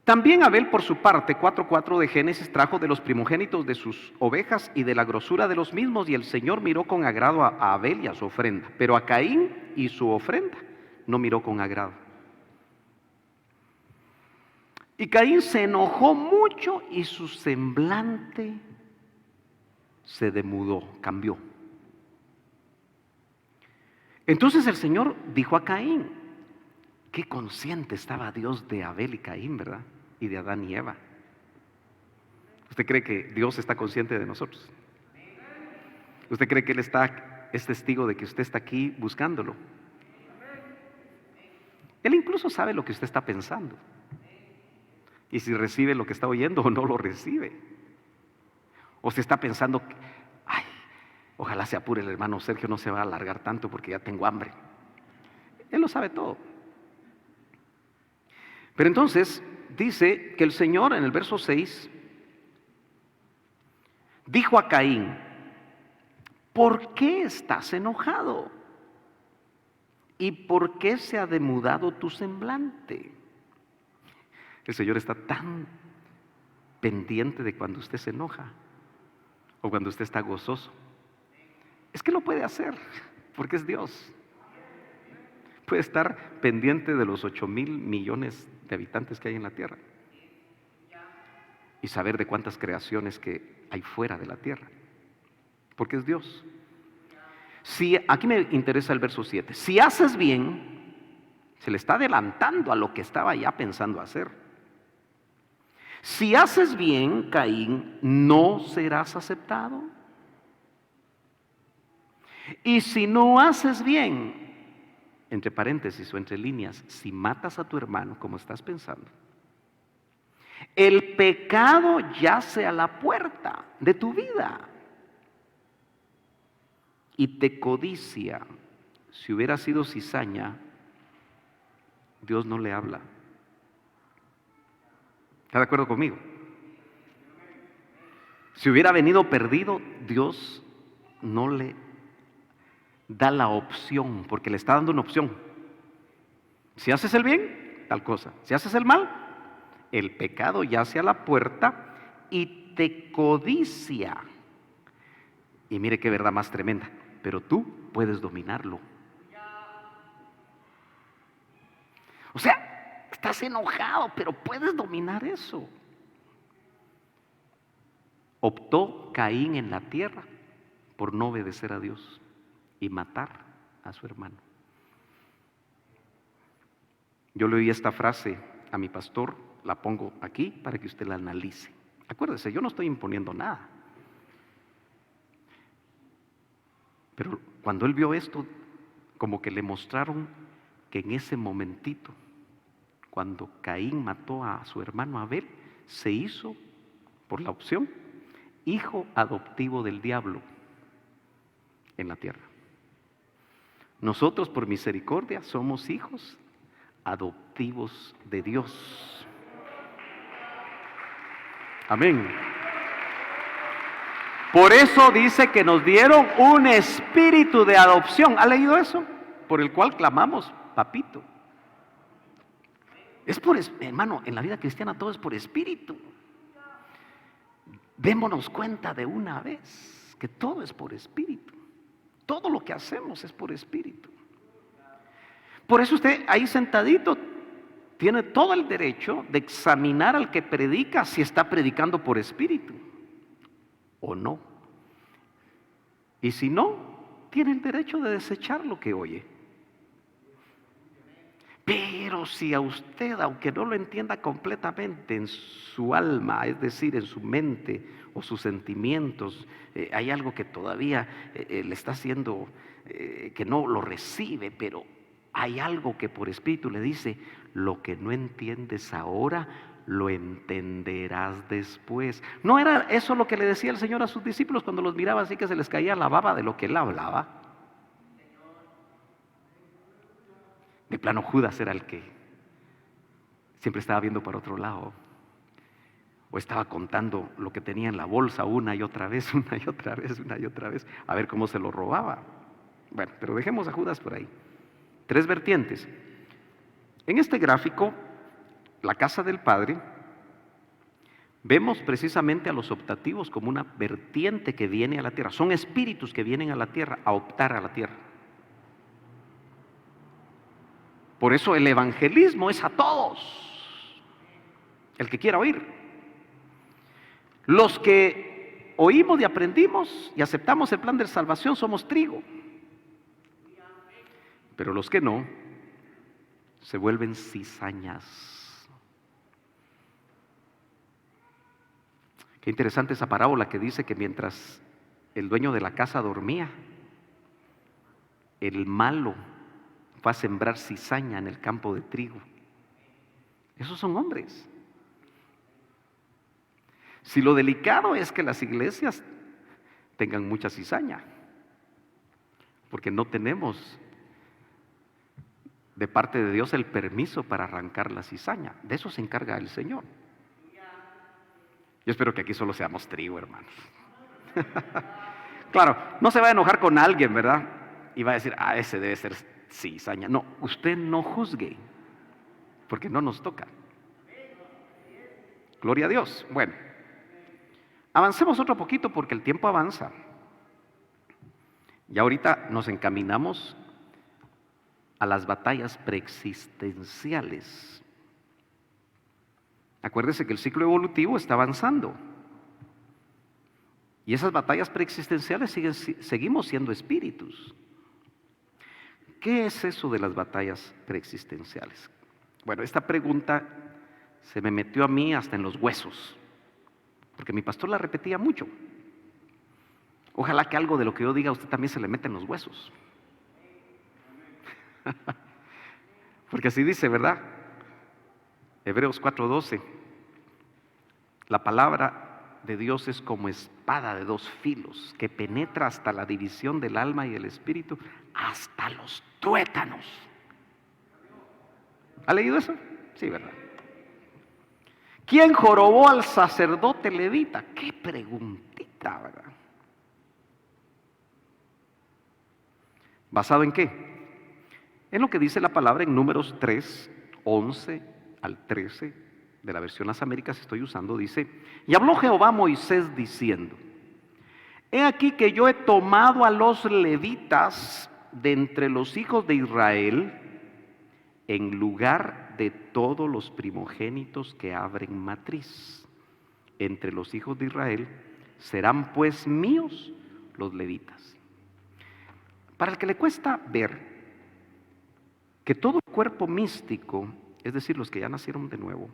también Abel por su parte, 4:4 de Génesis, trajo de los primogénitos de sus ovejas y de la grosura de los mismos, y el Señor miró con agrado a Abel y a su ofrenda, pero a Caín y su ofrenda no miró con agrado. Y Caín se enojó mucho y su semblante se demudó, cambió. Entonces el Señor dijo a Caín, qué consciente estaba Dios de Abel y Caín, ¿verdad? Y de Adán y Eva. ¿Usted cree que Dios está consciente de nosotros? ¿Usted cree que Él es testigo de que usted está aquí buscándolo? Él incluso sabe lo que usted está pensando. Y si recibe lo que está oyendo o no lo recibe. O se está pensando, ay, ojalá se apure el hermano Sergio, no se va a alargar tanto porque ya tengo hambre. Él lo sabe todo. Pero entonces dice que el Señor en el verso 6 dijo a Caín, ¿por qué estás enojado? ¿Y por qué se ha demudado tu semblante? El Señor está tan pendiente de cuando usted se enoja o cuando usted está gozoso. Es que lo puede hacer porque es Dios. Puede estar pendiente de los 8,000 millones de habitantes que hay en la tierra y saber de cuántas creaciones que hay fuera de la tierra, porque es Dios. Si, aquí me interesa el verso 7, si haces bien, se le está adelantando a lo que estaba ya pensando hacer. Si haces bien, Caín, no serás aceptado. Y si no haces bien, entre paréntesis o entre líneas, si matas a tu hermano como estás pensando, el pecado yace a la puerta de tu vida y te codicia. Si hubiera sido cizaña, Dios no le habla. ¿Está de acuerdo conmigo? Si hubiera venido perdido, Dios no le da la opción, porque le está dando una opción. Si haces el bien, tal cosa. Si haces el mal, el pecado yace a la puerta y te codicia. Y mire qué verdad más tremenda, pero tú puedes dominarlo. O sea, estás enojado, pero puedes dominar eso. Optó Caín en la tierra por no obedecer a Dios y matar a su hermano. Yo le oí esta frase a mi pastor, la pongo aquí para que usted la analice. Acuérdese, yo no estoy imponiendo nada. Pero cuando él vio esto, como que le mostraron que en ese momentito, cuando Caín mató a su hermano Abel, se hizo, por la opción, hijo adoptivo del diablo en la tierra. Nosotros, por misericordia, somos hijos adoptivos de Dios. Amén. Por eso dice que nos dieron un espíritu de adopción. ¿Ha leído eso? Por el cual clamamos, papito. Es por, hermano, en la vida cristiana todo es por espíritu. Démonos cuenta de una vez que todo es por espíritu. Todo lo que hacemos es por espíritu. Por eso usted ahí sentadito tiene todo el derecho de examinar al que predica si está predicando por espíritu o no. Y si no, tiene el derecho de desechar lo que oye. Pero si a usted, aunque no lo entienda completamente en su alma, es decir, en su mente o sus sentimientos, hay algo que todavía le está haciendo que no lo recibe, pero hay algo que por espíritu le dice: lo que no entiendes ahora, lo entenderás después. ¿No era eso lo que le decía el Señor a sus discípulos cuando los miraba así que se les caía la baba de lo que Él hablaba? De plano, Judas era el que siempre estaba viendo para otro lado, o estaba contando lo que tenía en la bolsa una y otra vez, una y otra vez, una y otra vez, a ver cómo se lo robaba. Bueno, pero dejemos a Judas por ahí. 3 vertientes. En este gráfico, la casa del Padre, vemos precisamente a los optativos como una vertiente que viene a la tierra. Son espíritus que vienen a la tierra, a optar a la tierra. Por eso el evangelismo es a todos, el que quiera oír. Los que oímos y aprendimos y aceptamos el plan de salvación somos trigo. Pero los que no, se vuelven cizañas. Qué interesante esa parábola que dice que mientras el dueño de la casa dormía, el malo fue a sembrar cizaña en el campo de trigo. Esos son hombres. Si lo delicado es que las iglesias tengan mucha cizaña, porque no tenemos de parte de Dios el permiso para arrancar la cizaña. De eso se encarga el Señor. Yo espero que aquí solo seamos trigo, hermanos. Claro, no se va a enojar con alguien, ¿verdad? Y va a decir: ese debe ser cizaña. No, usted no juzgue, porque no nos toca. Gloria a Dios. Bueno, avancemos otro poquito porque el tiempo avanza. Y ahorita nos encaminamos a las batallas preexistenciales. Acuérdese que el ciclo evolutivo está avanzando. Y esas batallas preexistenciales seguimos siendo espíritus. ¿Qué es eso de las batallas preexistenciales? Bueno, esta pregunta se me metió a mí hasta en los huesos, porque mi pastor la repetía mucho. Ojalá que algo de lo que yo diga a usted también se le meta en los huesos. Porque así dice, ¿verdad? Hebreos 4:12. La palabra de Dios es como espada de 2 filos, que penetra hasta la división del alma y el espíritu, hasta los tuétanos. ¿Ha leído eso? Sí, ¿verdad? ¿Quién jorobó al sacerdote levita? Qué preguntita, ¿verdad? ¿Basado en qué? En lo que dice la palabra en Números 3:11 al 13 de la versión Las Américas estoy usando, dice: y habló Jehová a Moisés diciendo: he aquí que yo he tomado a los levitas de entre los hijos de Israel, en lugar de todos los primogénitos que abren matriz. Entre los hijos de Israel serán pues míos los levitas. Para el que le cuesta ver que todo el cuerpo místico, es decir, los que ya nacieron de nuevo,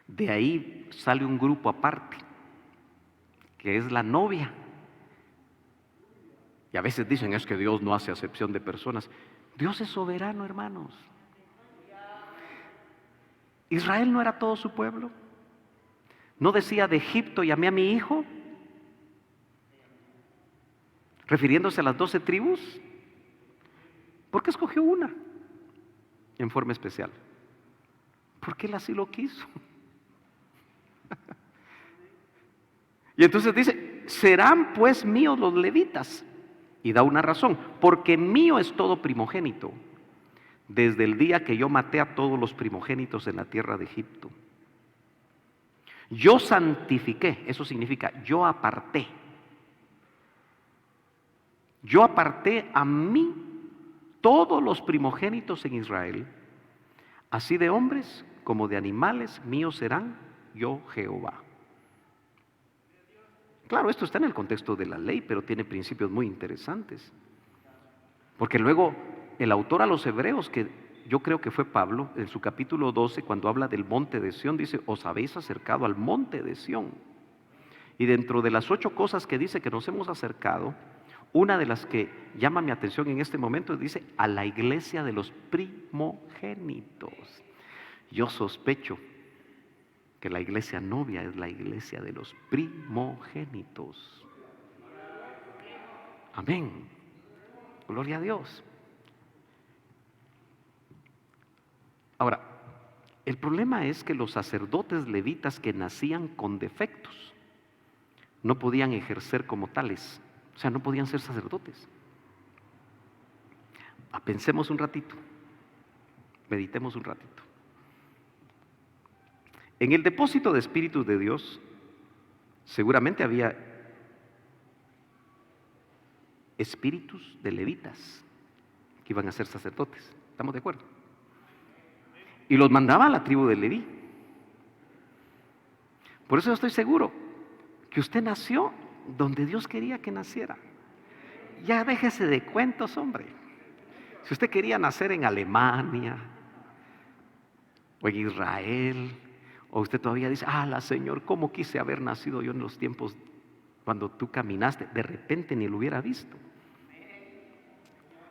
de ahí sale un grupo aparte, que es la novia. Y a veces dicen: es que Dios no hace acepción de personas. Dios es soberano, hermanos. Israel no era todo su pueblo. ¿No decía: de Egipto llamé a mi hijo? Refiriéndose a las 12 tribus. ¿Por qué escogió una en forma especial? Porque Él así lo quiso. Y entonces dice: serán pues míos los levitas. Y da una razón: porque mío es todo primogénito, desde el día que yo maté a todos los primogénitos en la tierra de Egipto. Yo santifiqué, eso significa yo aparté. Yo aparté a mí todos los primogénitos en Israel, así de hombres como de animales míos serán, yo Jehová. Claro, esto está en el contexto de la ley, pero tiene principios muy interesantes. Porque luego el autor a los Hebreos, que yo creo que fue Pablo, en su capítulo 12, cuando habla del monte de Sión, dice: os habéis acercado al monte de Sión. Y dentro de las 8 cosas que dice que nos hemos acercado, una de las que llama mi atención en este momento dice: a la iglesia de los primogénitos. Yo sospecho que la iglesia novia es la iglesia de los primogénitos. Amén. Gloria a Dios. Ahora, el problema es que los sacerdotes levitas que nacían con defectos no podían ejercer como tales, o sea, no podían ser sacerdotes. Pensemos un ratito, meditemos un ratito. En el depósito de espíritus de Dios seguramente había espíritus de levitas que iban a ser sacerdotes. ¿Estamos de acuerdo? Y los mandaba a la tribu de Leví. Por eso yo estoy seguro que usted nació donde Dios quería que naciera. Ya déjese de cuentos, hombre. Si usted quería nacer en Alemania o en Israel, o usted todavía dice: Señor, ¿cómo quise haber nacido yo en los tiempos cuando tú caminaste? De repente ni lo hubiera visto.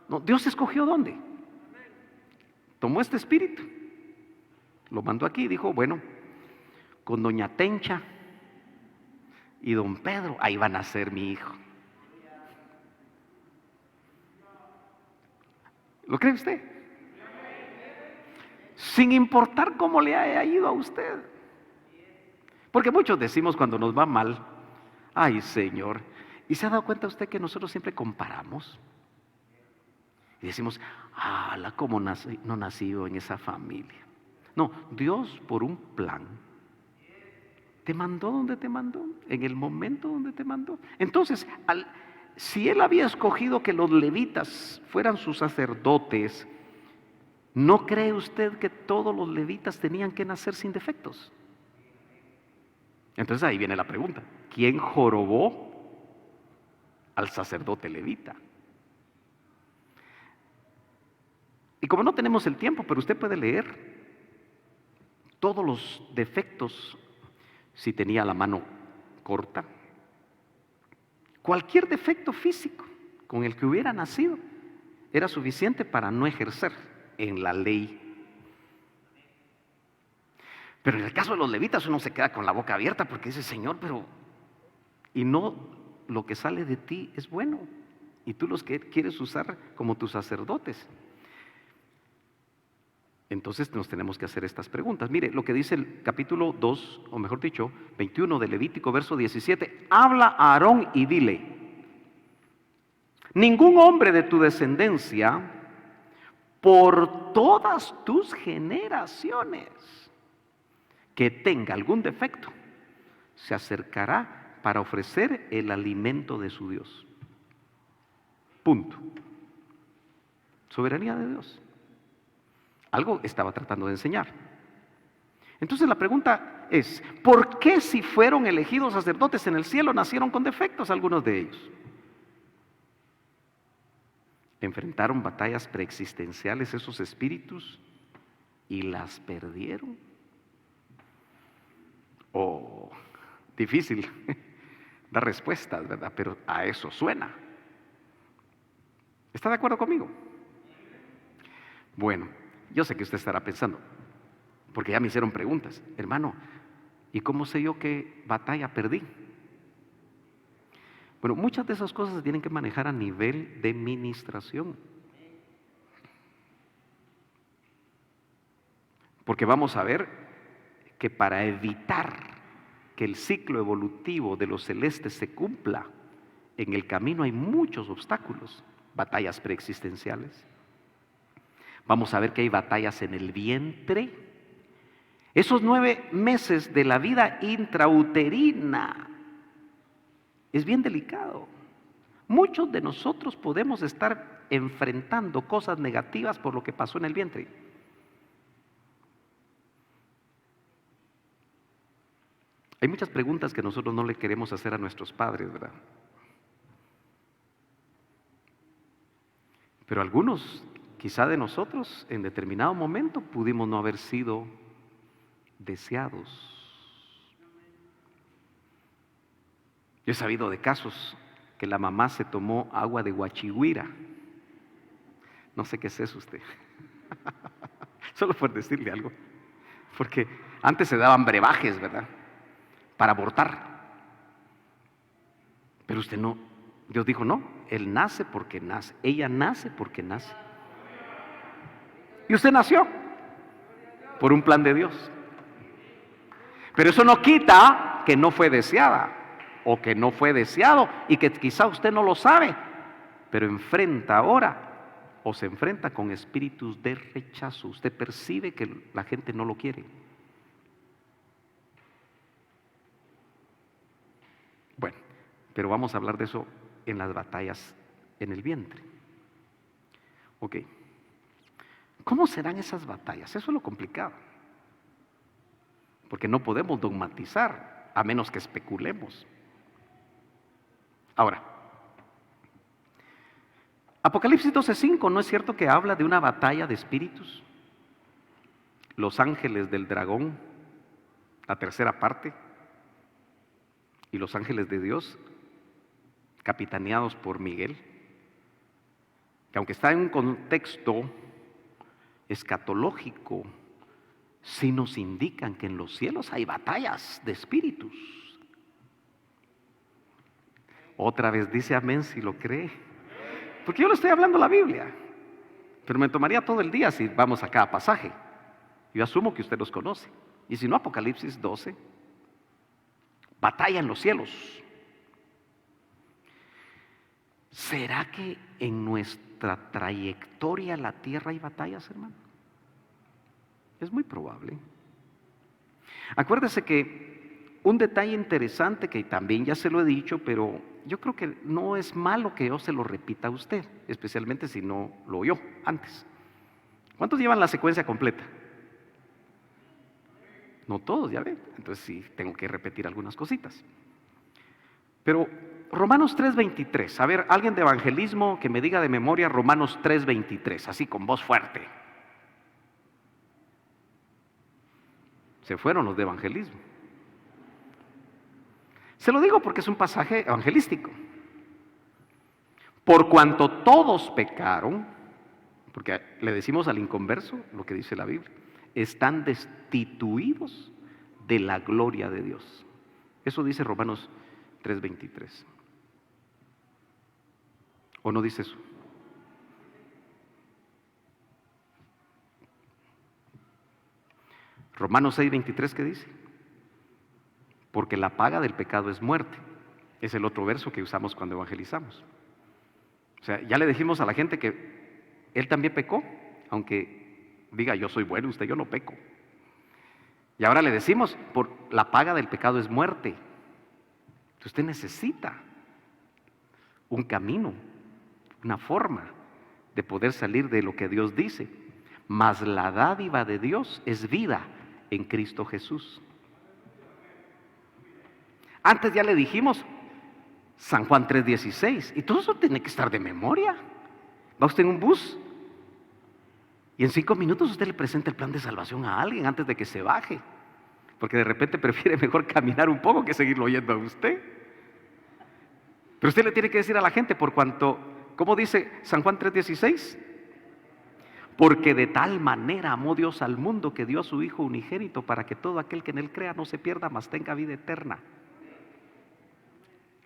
No, Dios escogió ¿dónde? Tomó este espíritu, lo mandó aquí y dijo: bueno, con doña Tencha y don Pedro, ahí van a ser mi hijo. ¿Lo cree usted? Sin importar cómo le haya ido a usted. Porque muchos decimos cuando nos va mal: ay, Señor. ¿Y se ha dado cuenta usted que nosotros siempre comparamos? Y decimos: ¿cómo no nací en esa familia? No, Dios por un plan te mandó donde te mandó, en el momento donde te mandó. Entonces, si Él había escogido que los levitas fueran sus sacerdotes, ¿no cree usted que todos los levitas tenían que nacer sin defectos? Entonces ahí viene la pregunta: ¿quién jorobó al sacerdote levita? Y como no tenemos el tiempo, pero usted puede leer todos los defectos. Si tenía la mano corta, cualquier defecto físico con el que hubiera nacido era suficiente para no ejercer en la ley. Pero en el caso de los levitas uno se queda con la boca abierta porque dice: Señor, pero y no lo que sale de ti es bueno, y tú los quieres usar como tus sacerdotes. Entonces nos tenemos que hacer estas preguntas. Mire lo que dice el capítulo 2, o mejor dicho, 21 de Levítico, verso 17. Habla a Aarón y dile: ningún hombre de tu descendencia, por todas tus generaciones. que tenga algún defecto se acercará para ofrecer el alimento de su Dios. Punto. Soberanía de Dios. Algo estaba tratando de enseñar. Entonces la pregunta es, ¿por qué si fueron elegidos sacerdotes en el cielo nacieron con defectos algunos de ellos? ¿Enfrentaron batallas preexistenciales esos espíritus y las perdieron? Oh, difícil dar respuestas, ¿verdad? Pero a eso suena. ¿Está de acuerdo conmigo? Bueno, yo sé que usted estará pensando, porque ya me hicieron preguntas, hermano, ¿y cómo sé yo qué batalla perdí? Bueno, muchas de esas cosas se tienen que manejar a nivel de ministración. Porque vamos a ver que para evitar que el ciclo evolutivo de los celestes se cumpla, en el camino hay muchos obstáculos, batallas preexistenciales. Vamos a ver que hay batallas en el vientre. Esos 9 meses de la vida intrauterina es bien delicado. Muchos de nosotros podemos estar enfrentando cosas negativas por lo que pasó en el vientre. Hay muchas preguntas que nosotros no le queremos hacer a nuestros padres, ¿verdad? Pero algunos, quizá de nosotros, en determinado momento pudimos no haber sido deseados. Yo he sabido de casos que la mamá se tomó agua de guachigüira. No sé qué es eso usted. Solo por decirle algo. Porque antes se daban brebajes, ¿verdad? Para abortar. Pero usted no. Dios dijo, no, él nace porque nace. Ella nace porque nace. Y usted nació por un plan de Dios. Pero eso no quita que no fue deseada o que no fue deseado y que quizá usted no lo sabe, pero enfrenta ahora o se enfrenta con espíritus de rechazo. Usted percibe que la gente no lo quiere. Bueno, pero vamos a hablar de eso en las batallas en el vientre. Ok. ¿Cómo serán esas batallas? Eso es lo complicado. Porque no podemos dogmatizar a menos que especulemos. Ahora, Apocalipsis 12:5, ¿no es cierto que habla de una batalla de espíritus? Los ángeles del dragón, la tercera parte, y los ángeles de Dios, capitaneados por Miguel, que aunque está en un contexto escatológico, sí nos indican que en los cielos hay batallas de espíritus. Otra vez dice amén si lo cree. Porque yo le estoy hablando la Biblia, pero me tomaría todo el día si vamos a cada pasaje. Yo asumo que usted los conoce. Y si no, Apocalipsis 12, batalla en los cielos. ¿Será que en nuestra trayectoria en la tierra hay batallas, hermano? Es muy probable. Acuérdese que un detalle interesante que también ya se lo he dicho, pero yo creo que no es malo que yo se lo repita a usted, especialmente si no lo oyó antes. ¿Cuántos llevan la secuencia completa? No todos, ya ven. Entonces sí, tengo que repetir algunas cositas. Pero Romanos 3:23, a ver, alguien de evangelismo que me diga de memoria Romanos 3:23, así con voz fuerte. Se fueron los de evangelismo. Se lo digo porque es un pasaje evangelístico. Por cuanto todos pecaron, porque le decimos al inconverso lo que dice la Biblia, están destituidos de la gloria de Dios. Eso dice Romanos 3:23. ¿O no dice eso? Romanos 6:23, ¿qué dice? Porque la paga del pecado es muerte. Es el otro verso que usamos cuando evangelizamos. O sea, ya le dijimos a la gente que él también pecó, aunque diga yo soy bueno, usted yo no peco. Y ahora le decimos, por la paga del pecado es muerte. Usted necesita un camino, una forma de poder salir de lo que Dios dice. Mas la dádiva de Dios es vida en Cristo Jesús. Antes ya le dijimos San Juan 3:16, y todo eso tiene que estar de memoria. Va usted en un bus y en 5 minutos usted le presenta el plan de salvación a alguien antes de que se baje, porque de repente prefiere mejor caminar un poco que seguirlo oyendo a usted. Pero usted le tiene que decir a la gente, por cuanto, ¿cómo dice San Juan 3:16? Porque de tal manera amó Dios al mundo que dio a su Hijo unigénito para que todo aquel que en Él crea no se pierda, mas tenga vida eterna.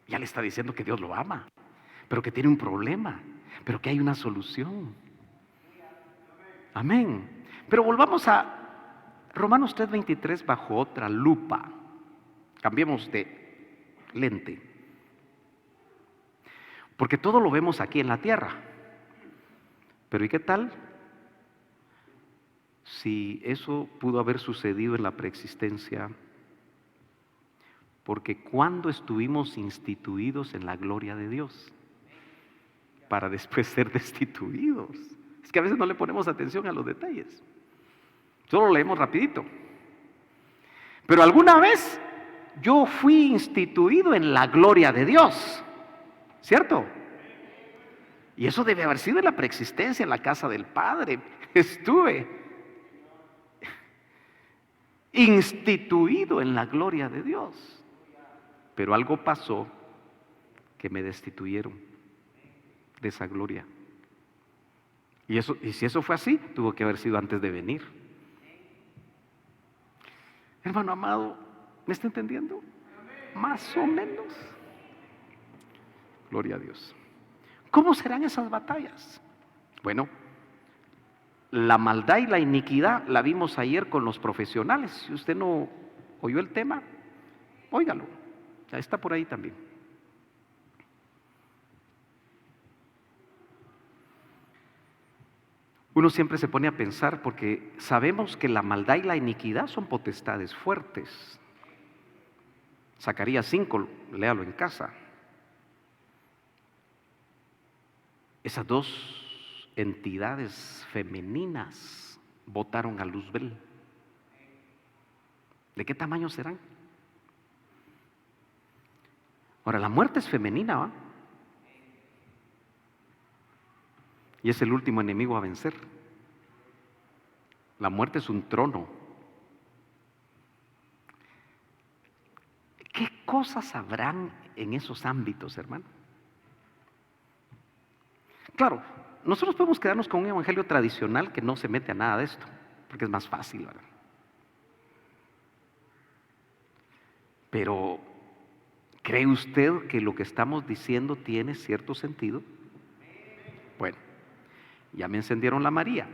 Ya le está diciendo que Dios lo ama, pero que tiene un problema, pero que hay una solución. Amén. Pero volvamos a Romanos 3:23 bajo otra lupa. Cambiemos de lente. Porque todo lo vemos aquí en la tierra. Pero ¿y qué tal si eso pudo haber sucedido en la preexistencia? Porque cuando estuvimos instituidos en la gloria de Dios, para después ser destituidos. Es que a veces no le ponemos atención a los detalles. Solo lo leemos rapidito. Pero alguna vez yo fui instituido en la gloria de Dios, ¿cierto? Y eso debe haber sido en la preexistencia, en la casa del Padre. Estuve instituido en la gloria de Dios. Pero algo pasó que me destituyeron de esa gloria. Y si eso fue así, tuvo que haber sido antes de venir. Hermano amado, ¿me está entendiendo? Más o menos. Gloria a Dios. ¿Cómo serán esas batallas? Bueno, la maldad y la iniquidad la vimos ayer con los profesionales. Si usted no oyó el tema, óigalo. Ya está por ahí también. Uno siempre se pone a pensar porque sabemos que la maldad y la iniquidad son potestades fuertes. Zacarías 5, léalo en casa. Esas dos entidades femeninas botaron a Luzbel. ¿De qué tamaño serán? Ahora, la muerte es femenina, ¿va? Y es el último enemigo a vencer. La muerte es un trono. ¿Qué cosas habrán en esos ámbitos, hermano? Claro, nosotros podemos quedarnos con un evangelio tradicional que no se mete a nada de esto, porque es más fácil, ¿verdad? Pero, ¿cree usted que lo que estamos diciendo tiene cierto sentido? Bueno, ya me encendieron la María,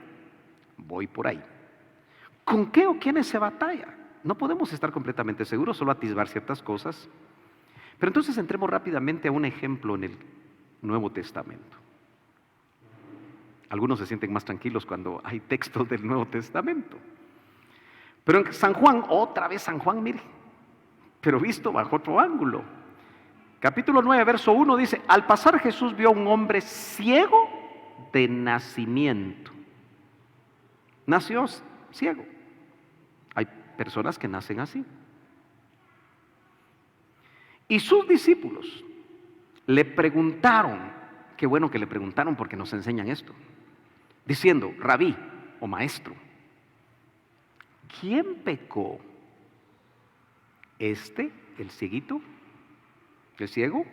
voy por ahí. ¿Con qué o quiénes se batalla? No podemos estar completamente seguros, solo atisbar ciertas cosas. Pero entonces entremos rápidamente a un ejemplo en el Nuevo Testamento. Algunos se sienten más tranquilos cuando hay textos del Nuevo Testamento. Pero en San Juan, otra vez San Juan, mire, pero visto bajo otro ángulo. Capítulo 9, verso 1 dice: al pasar Jesús vio a un hombre ciego de nacimiento. Nació ciego. Hay personas que nacen así. Y sus discípulos le preguntaron, qué bueno que le preguntaron porque nos enseñan esto, diciendo: rabí o maestro, ¿quién pecó? El cieguito, el ciego,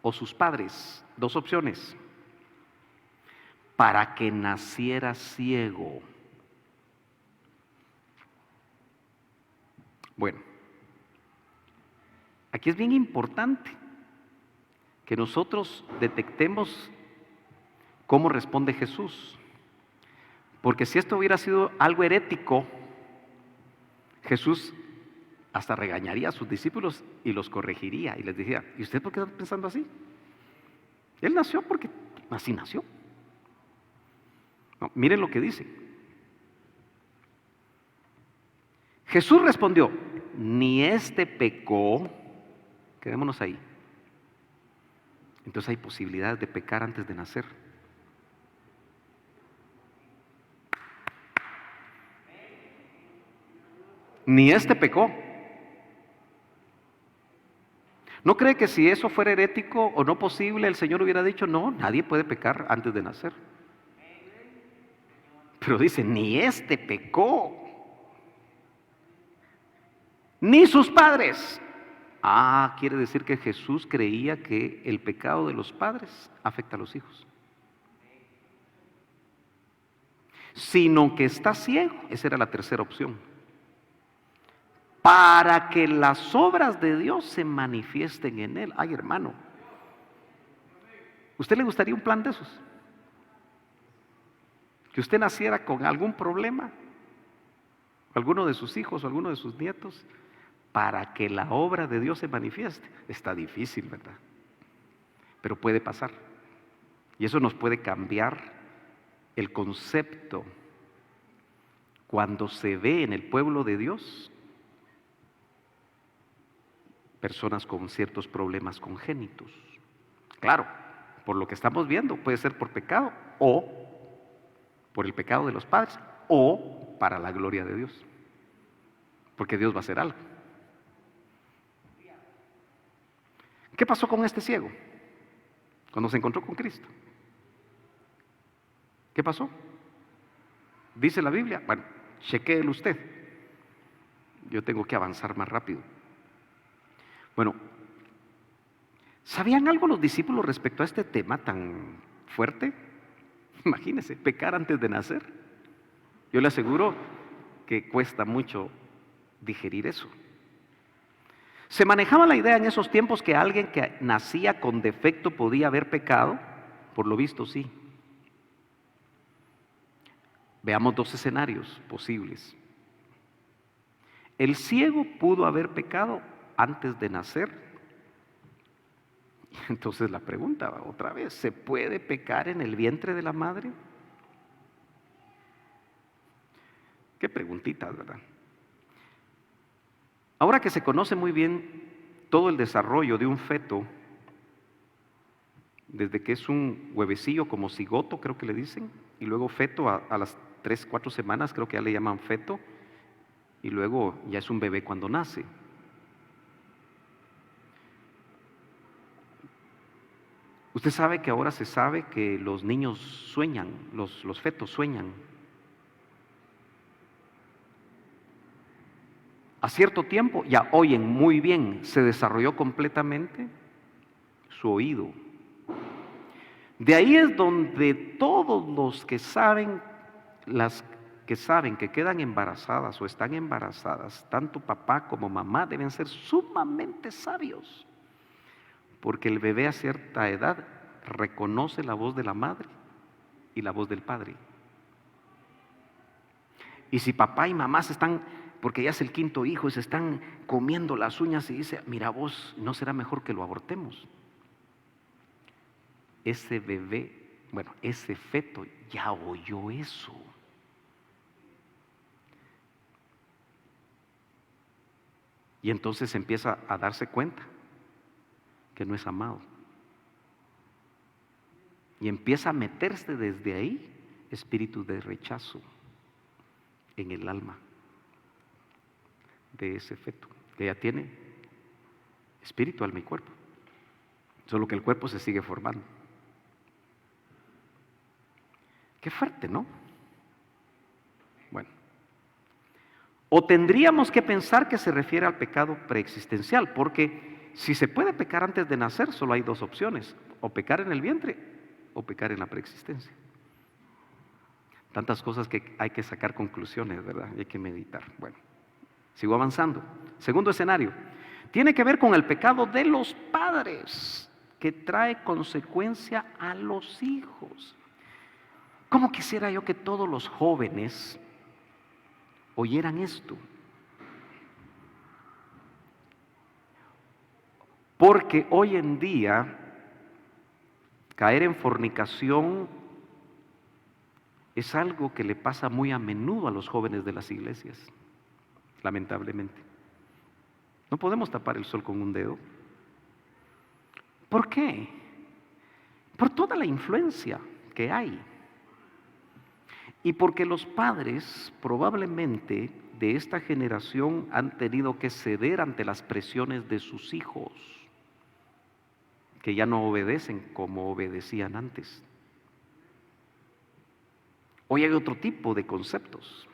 o sus padres? Dos opciones. Para que naciera ciego. Bueno, aquí es bien importante que nosotros detectemos cómo responde Jesús. Porque si esto hubiera sido algo herético, Jesús hasta regañaría a sus discípulos y los corregiría y les diría: ¿y usted por qué está pensando así? Él nació porque así nació. No, miren lo que dice. Jesús respondió, ni este pecó, quedémonos ahí. Entonces hay posibilidades de pecar antes de nacer. Ni este pecó. ¿No cree que si eso fuera herético o no posible, el Señor hubiera dicho, no, nadie puede pecar antes de nacer? Pero dice, ni este pecó, ni sus padres. Ah, quiere decir que Jesús creía que el pecado de los padres afecta a los hijos. Sino que está ciego, esa era la tercera opción, para que las obras de Dios se manifiesten en él. Ay, hermano, ¿usted le gustaría un plan de esos? Que usted naciera con algún problema, alguno de sus hijos o alguno de sus nietos, para que la obra de Dios se manifieste. Está difícil, ¿verdad? Pero puede pasar. Y eso nos puede cambiar el concepto cuando se ve en el pueblo de Dios personas con ciertos problemas congénitos. Claro, por lo que estamos viendo, puede ser por pecado o por el pecado de los padres o para la gloria de Dios, porque Dios va a hacer algo. ¿Qué pasó con este ciego cuando se encontró con Cristo? ¿Qué pasó? Dice la Biblia, bueno, chequéelo usted, yo tengo que avanzar más rápido. Bueno, ¿sabían algo los discípulos respecto a este tema tan fuerte? Imagínense, pecar antes de nacer. Yo le aseguro que cuesta mucho digerir eso. Se manejaba la idea en esos tiempos que alguien que nacía con defecto podía haber pecado. Por lo visto, sí. Veamos dos escenarios posibles. El ciego pudo haber pecado antes de nacer. Entonces la pregunta otra vez, ¿se puede pecar en el vientre de la madre? Qué preguntitas, ¿verdad? Ahora que se conoce muy bien todo el desarrollo de un feto, desde que es un huevecillo como cigoto, creo que le dicen, y luego feto a las 3, 4 semanas, creo que ya le llaman feto, y luego ya es un bebé cuando nace. Usted sabe que ahora se sabe que los niños sueñan, los fetos sueñan. A cierto tiempo ya oyen muy bien, se desarrolló completamente su oído. De ahí es donde todos los que saben, las que saben que quedan embarazadas o están embarazadas, tanto papá como mamá deben ser sumamente sabios. Porque el bebé a cierta edad reconoce la voz de la madre y la voz del padre. Y si papá y mamá se están, porque ya es el quinto hijo, y se están comiendo las uñas y dice, mira vos, ¿no será mejor que lo abortemos? Ese bebé, bueno, ese feto ya oyó eso. Y entonces empieza a darse cuenta que no es amado. Y empieza a meterse desde ahí espíritu de rechazo en el alma de ese feto, que ya tiene espíritu, alma y cuerpo. Solo que el cuerpo se sigue formando. Qué fuerte, ¿no? Bueno. O tendríamos que pensar que se refiere al pecado preexistencial, porque si se puede pecar antes de nacer, solo hay dos opciones, o pecar en el vientre o pecar en la preexistencia. Tantas cosas que hay que sacar conclusiones, ¿verdad? Y hay que meditar. Bueno, sigo avanzando. Segundo escenario, tiene que ver con el pecado de los padres, que trae consecuencia a los hijos. ¿Cómo quisiera yo que todos los jóvenes oyeran esto? Porque hoy en día caer en fornicación es algo que le pasa muy a menudo a los jóvenes de las iglesias. lamentablemente. No podemos tapar el sol con un dedo. ¿Por qué? Por toda la influencia que hay. Y porque los padres probablemente de esta generación han tenido que ceder ante las presiones de sus hijos, que ya no obedecen como obedecían antes. Hoy hay otro tipo de conceptos.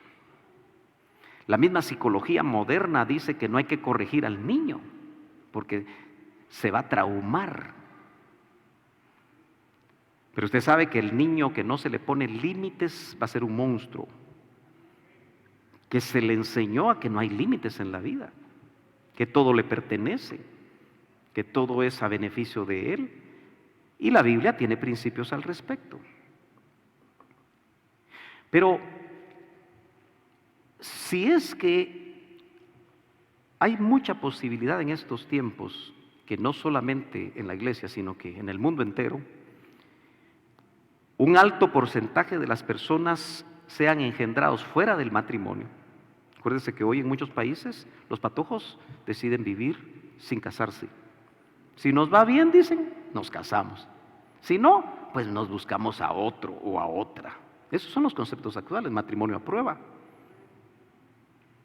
La misma psicología moderna dice que no hay que corregir al niño, porque se va a traumar. Pero usted sabe que el niño que no se le pone límites va a ser un monstruo, que se le enseñó a que no hay límites en la vida, que todo le pertenece, que todo es a beneficio de él, y la Biblia tiene principios al respecto. Pero si es que hay mucha posibilidad en estos tiempos, que no solamente en la iglesia, sino que en el mundo entero, un alto porcentaje de las personas sean engendrados fuera del matrimonio. Acuérdense que hoy en muchos países los patojos deciden vivir sin casarse. Si nos va bien, dicen, nos casamos. Si no, pues nos buscamos a otro o a otra. Esos son los conceptos actuales, matrimonio a prueba.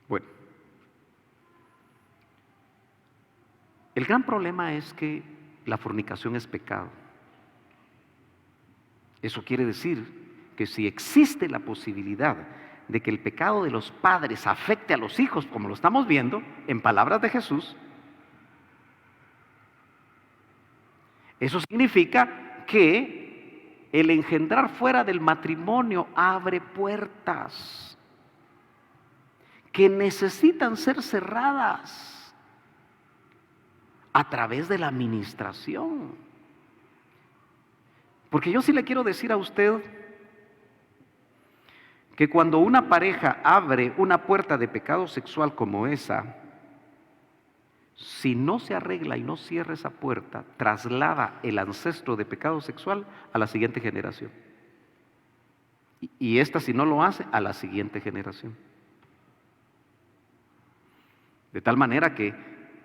Bueno, el gran problema es que la fornicación es pecado. Eso quiere decir que si existe la posibilidad de que el pecado de los padres afecte a los hijos, como lo estamos viendo en palabras de Jesús, eso significa que el engendrar fuera del matrimonio abre puertas que necesitan ser cerradas a través de la administración. Porque yo sí le quiero decir a usted que cuando una pareja abre una puerta de pecado sexual como esa, si no se arregla y no cierra esa puerta, traslada el ancestro de pecado sexual a la siguiente generación. Y esta, si no lo hace, a la siguiente generación. De tal manera que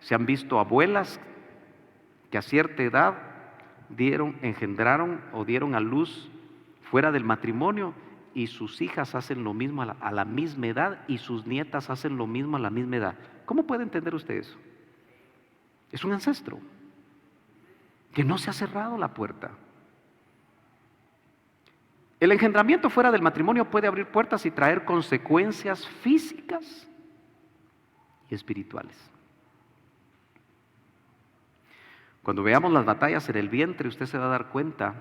se han visto abuelas que a cierta edad engendraron o dieron a luz fuera del matrimonio, y sus hijas hacen lo mismo a la misma edad, y sus nietas hacen lo mismo a la misma edad. ¿Cómo puede entender usted eso? Es un ancestro que no se ha cerrado la puerta. El engendramiento fuera del matrimonio puede abrir puertas y traer consecuencias físicas y espirituales. Cuando veamos las batallas en el vientre, usted se va a dar cuenta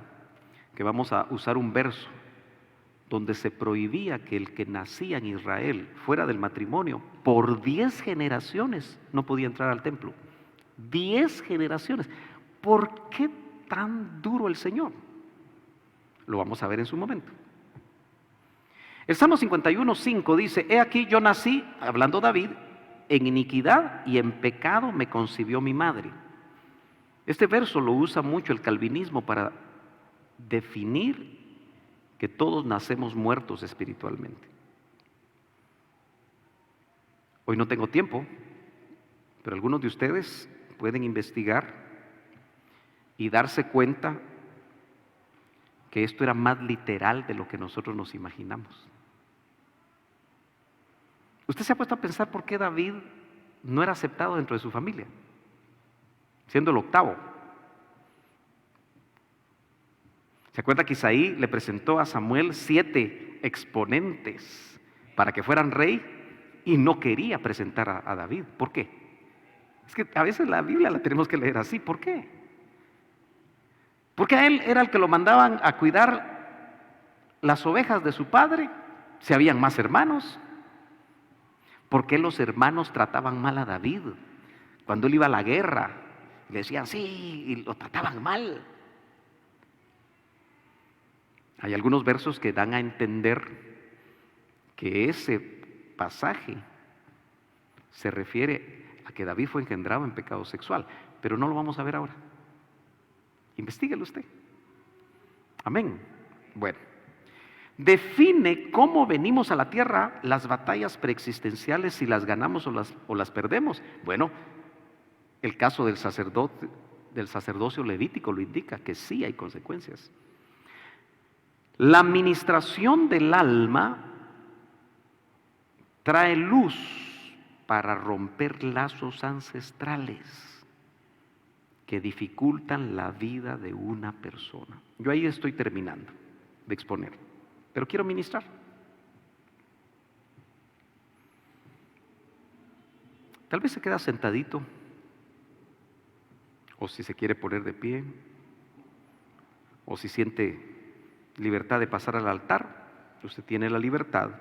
que vamos a usar un verso donde se prohibía que el que nacía en Israel fuera del matrimonio por 10 generaciones no podía entrar al templo. 10 generaciones. ¿Por qué tan duro el Señor? Lo vamos a ver en su momento. El Salmo 51:5 dice: he aquí yo nací, hablando David, en iniquidad y en pecado me concibió mi madre. Este verso lo usa mucho el calvinismo para definir que todos nacemos muertos espiritualmente. Hoy no tengo tiempo, pero algunos de ustedes pueden investigar y darse cuenta que esto era más literal de lo que nosotros nos imaginamos. ¿Usted se ha puesto a pensar por qué David no era aceptado dentro de su familia, siendo el octavo? ¿Se acuerda que Isaí le presentó a Samuel 7 exponentes para que fueran rey y no quería presentar a David? ¿Por qué? Es que a veces la Biblia la tenemos que leer así. ¿Por qué? Porque a él era el que lo mandaban a cuidar las ovejas de su padre, si habían más hermanos. ¿Por qué los hermanos trataban mal a David? Cuando él iba a la guerra, le decían sí, y lo trataban mal. Hay algunos versos que dan a entender que ese pasaje se refiere a que David fue engendrado en pecado sexual, pero no lo vamos a ver ahora. Investíguelo usted. Amén. Bueno, define cómo venimos a la tierra, las batallas preexistenciales, si las ganamos o las perdemos. Bueno, el caso del sacerdocio levítico lo indica, que sí hay consecuencias. La administración del alma trae luz para romper lazos ancestrales que dificultan la vida de una persona. Yo ahí estoy terminando de exponer, pero quiero ministrar. Tal vez se queda sentadito, o si se quiere poner de pie, o si siente libertad de pasar al altar, usted tiene la libertad.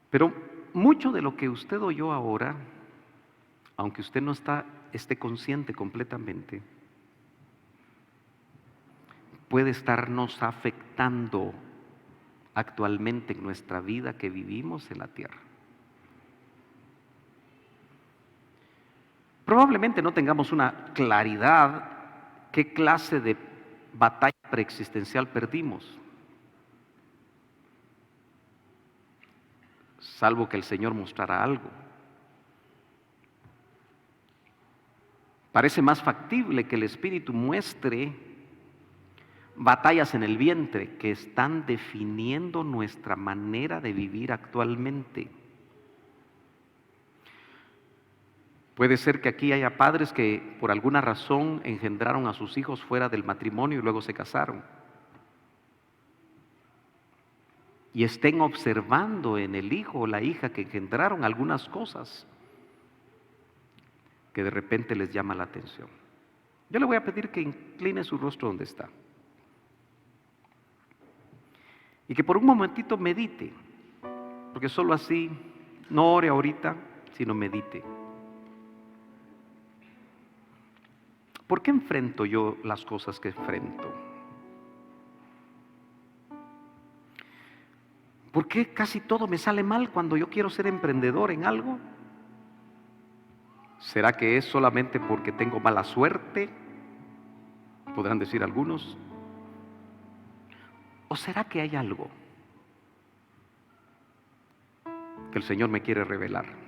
Pero mucho de lo que usted oyó ahora, aunque usted no esté consciente completamente, puede estarnos afectando actualmente en nuestra vida que vivimos en la tierra. Probablemente no tengamos una claridad qué clase de batalla preexistencial perdimos, salvo que el Señor mostrara algo. Parece más factible que el Espíritu muestre batallas en el vientre que están definiendo nuestra manera de vivir actualmente. Puede ser que aquí haya padres que por alguna razón engendraron a sus hijos fuera del matrimonio y luego se casaron. Y estén observando en el hijo o la hija que engendraron algunas cosas que de repente les llama la atención. Yo le voy a pedir que incline su rostro donde está. Y que por un momentito medite, porque solo así, no ore ahorita, sino medite. ¿Por qué enfrento yo las cosas que enfrento? ¿Por qué casi todo me sale mal cuando yo quiero ser emprendedor en algo? ¿Será que es solamente porque tengo mala suerte? Podrán decir algunos. ¿O será que hay algo que el Señor me quiere revelar?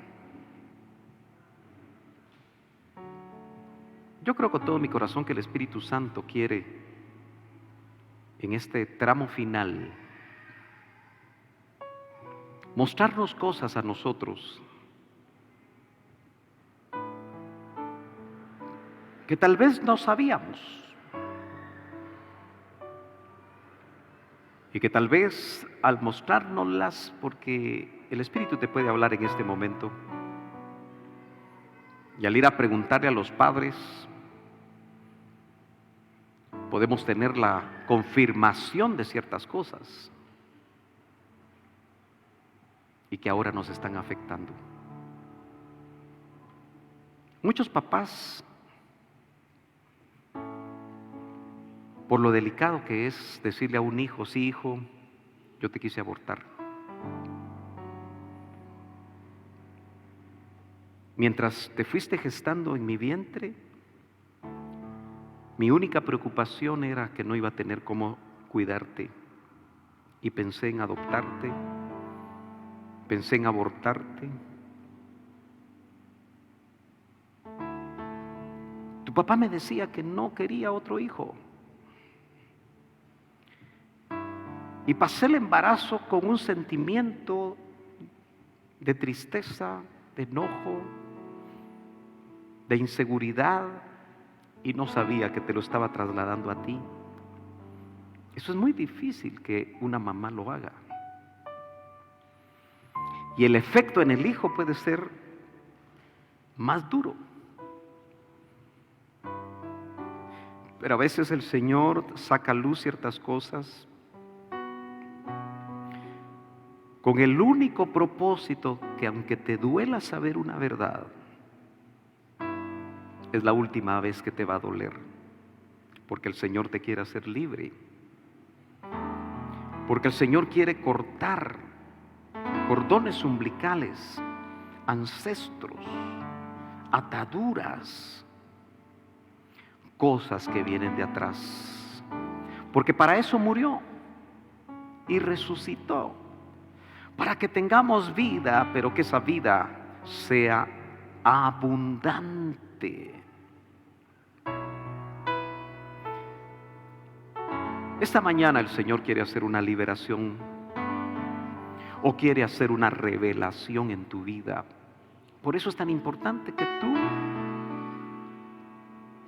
Yo creo con todo mi corazón que el Espíritu Santo quiere, en este tramo final, mostrarnos cosas a nosotros que tal vez no sabíamos y que tal vez al mostrárnoslas, porque el Espíritu te puede hablar en este momento, y al ir a preguntarle a los padres, podemos tener la confirmación de ciertas cosas y que ahora nos están afectando. Muchos papás, por lo delicado que es decirle a un hijo, sí, hijo, yo te quise abortar. Mientras te fuiste gestando en mi vientre, mi única preocupación era que no iba a tener cómo cuidarte. Y pensé en adoptarte, pensé en abortarte. Tu papá me decía que no quería otro hijo. Y pasé el embarazo con un sentimiento de tristeza, de enojo, de inseguridad, y no sabía que te lo estaba trasladando a ti. Eso es muy difícil que una mamá lo haga. Y el efecto en el hijo puede ser más duro. Pero a veces el Señor saca a luz ciertas cosas con el único propósito que, aunque te duela saber una verdad, es la última vez que te va a doler, porque el Señor te quiere hacer libre, porque el Señor quiere cortar cordones umbilicales, ancestros, ataduras, cosas que vienen de atrás, Porque para eso murió y resucitó, para que tengamos vida, pero que esa vida sea abundante. Esta mañana el Señor quiere hacer una liberación o quiere hacer una revelación en tu vida. Por eso es tan importante que tú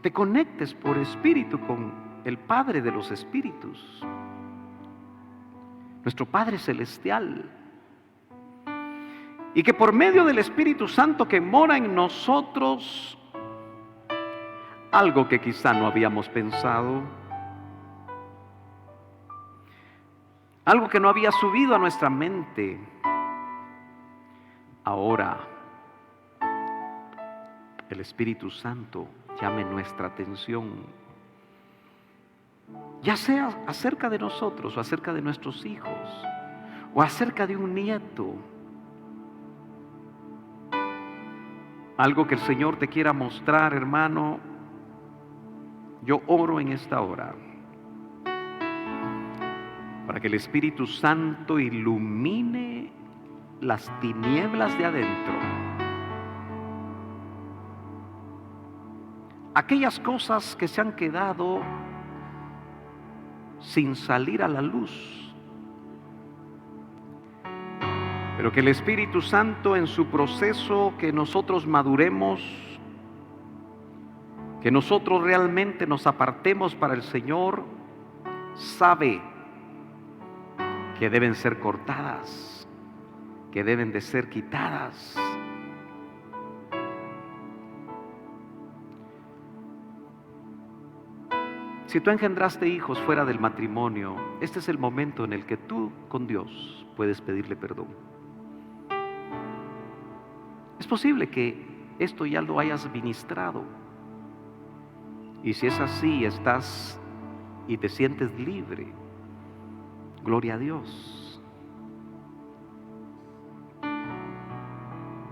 te conectes por espíritu con el Padre de los espíritus, nuestro Padre celestial, y que por medio del Espíritu Santo que mora en nosotros, algo que quizá no habíamos pensado, algo que no había subido a nuestra mente, ahora el Espíritu Santo llame nuestra atención, ya sea acerca de nosotros o acerca de nuestros hijos o acerca de un nieto, algo que el Señor te quiera mostrar, hermano. Yo oro en esta hora para que el Espíritu Santo ilumine las tinieblas de adentro, aquellas cosas que se han quedado sin salir a la luz, pero que el Espíritu Santo, en su proceso, que nosotros maduremos, que nosotros realmente nos apartemos para el Señor, sabe que deben ser cortadas, que deben de ser quitadas. Si tú engendraste hijos fuera del matrimonio, este es el momento en el que tú con Dios puedes pedirle perdón. Es posible que esto ya lo hayas ministrado, y si es así, estás y te sientes libre. Gloria a Dios.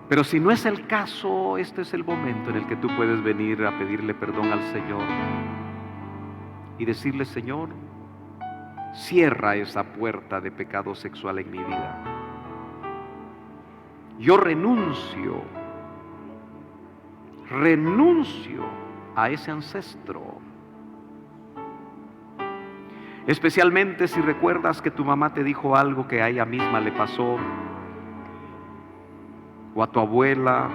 Pero si no es el caso, este es el momento en el que tú puedes venir a pedirle perdón al Señor y decirle: Señor, cierra esa puerta de pecado sexual en mi vida. Yo renuncio a ese ancestro. Especialmente si recuerdas que tu mamá te dijo algo que a ella misma le pasó, o a tu abuela.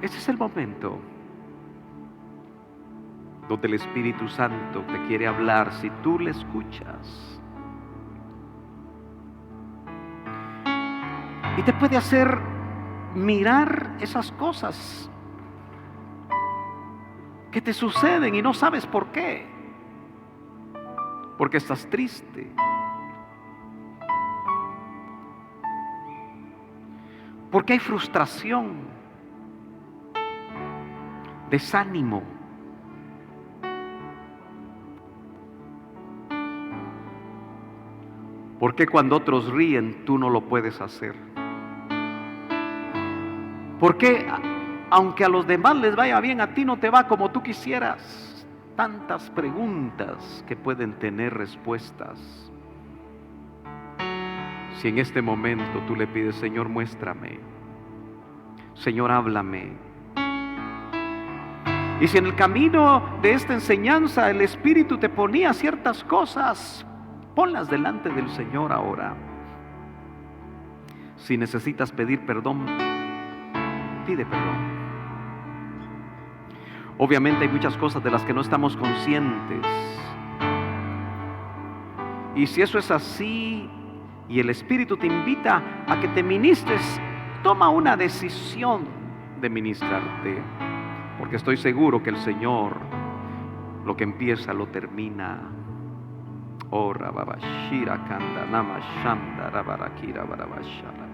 Ese es el momento donde el Espíritu Santo te quiere hablar, si tú le escuchas. Y te puede hacer mirar esas cosas que te suceden y no sabes por qué. Porque estás triste, porque hay frustración, desánimo. Porque cuando otros ríen, tú no lo puedes hacer. Porque aunque a los demás les vaya bien, a ti no te va como tú quisieras. Tantas preguntas que pueden tener respuestas. Si en este momento tú le pides: Señor, muéstrame, Señor, háblame. Y si en el camino de esta enseñanza el Espíritu te ponía ciertas cosas, ponlas delante del Señor ahora. Si necesitas pedir perdón, pide perdón. Obviamente hay muchas cosas de las que no estamos conscientes. Y si eso es así y el Espíritu te invita a que te ministres, toma una decisión de ministrarte, porque estoy seguro que el Señor lo que empieza lo termina. Oh, Rababashira Kanda Nama Shanda Rabarakira Barabashara.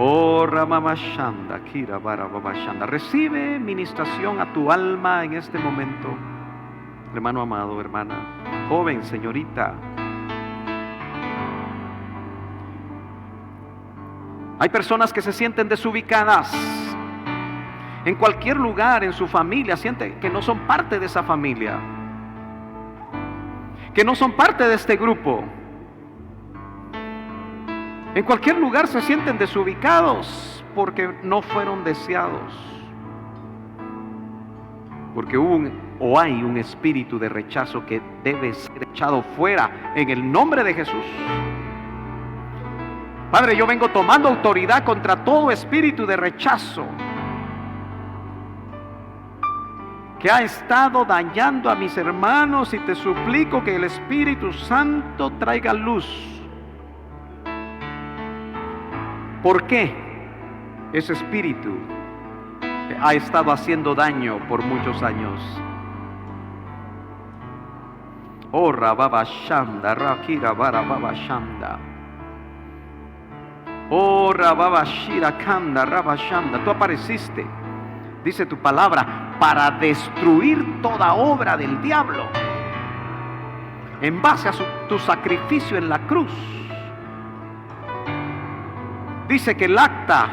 Oh, Ramamashanda Kira Barabashanda. Recibe ministración a tu alma en este momento, hermano amado, hermana, joven, señorita. Hay personas que se sienten desubicadas. En cualquier lugar, en su familia, sienten que no son parte de esa familia, que no son parte de este grupo. En cualquier lugar se sienten desubicados porque no fueron deseados. Porque hay un espíritu de rechazo que debe ser echado fuera en el nombre de Jesús. Padre, yo vengo tomando autoridad contra todo espíritu de rechazo que ha estado dañando a mis hermanos, y te suplico que el Espíritu Santo traiga luz. ¿Por qué ese espíritu ha estado haciendo daño por muchos años? Oh, Rababa Shanda, Rakira Barababa Shanda. Oh, Rababa Shira Kanda, Rabashanda. Tú apareciste, dice tu palabra, para destruir toda obra del diablo en base a tu sacrificio en la cruz. Dice que el acta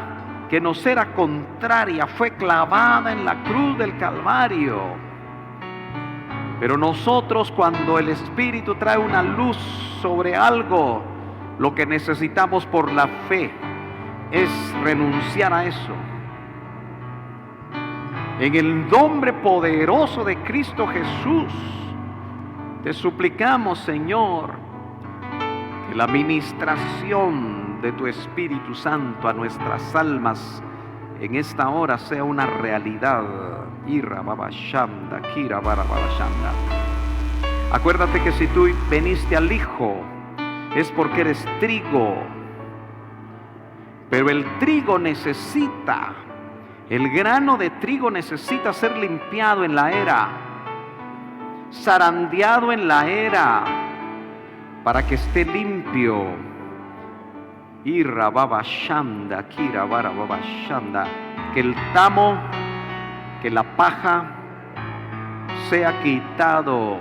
que nos era contraria fue clavada en la cruz del Calvario. Pero nosotros, cuando el Espíritu trae una luz sobre algo, lo que necesitamos por la fe es renunciar a eso. En el nombre poderoso de Cristo Jesús, te suplicamos, Señor, que la ministración de tu Espíritu Santo a nuestras almas en esta hora sea una realidad. Irra Baba Shanda, Kira Bara Baba Shanda. Acuérdate que si tú veniste al Hijo es porque eres trigo, pero el trigo necesita, el grano de trigo necesita ser limpiado en la era, zarandeado en la era, para que esté limpio. Irra Baba Shanda, Kira Bara Baba Shanda. Que el tamo, que la paja sea quitado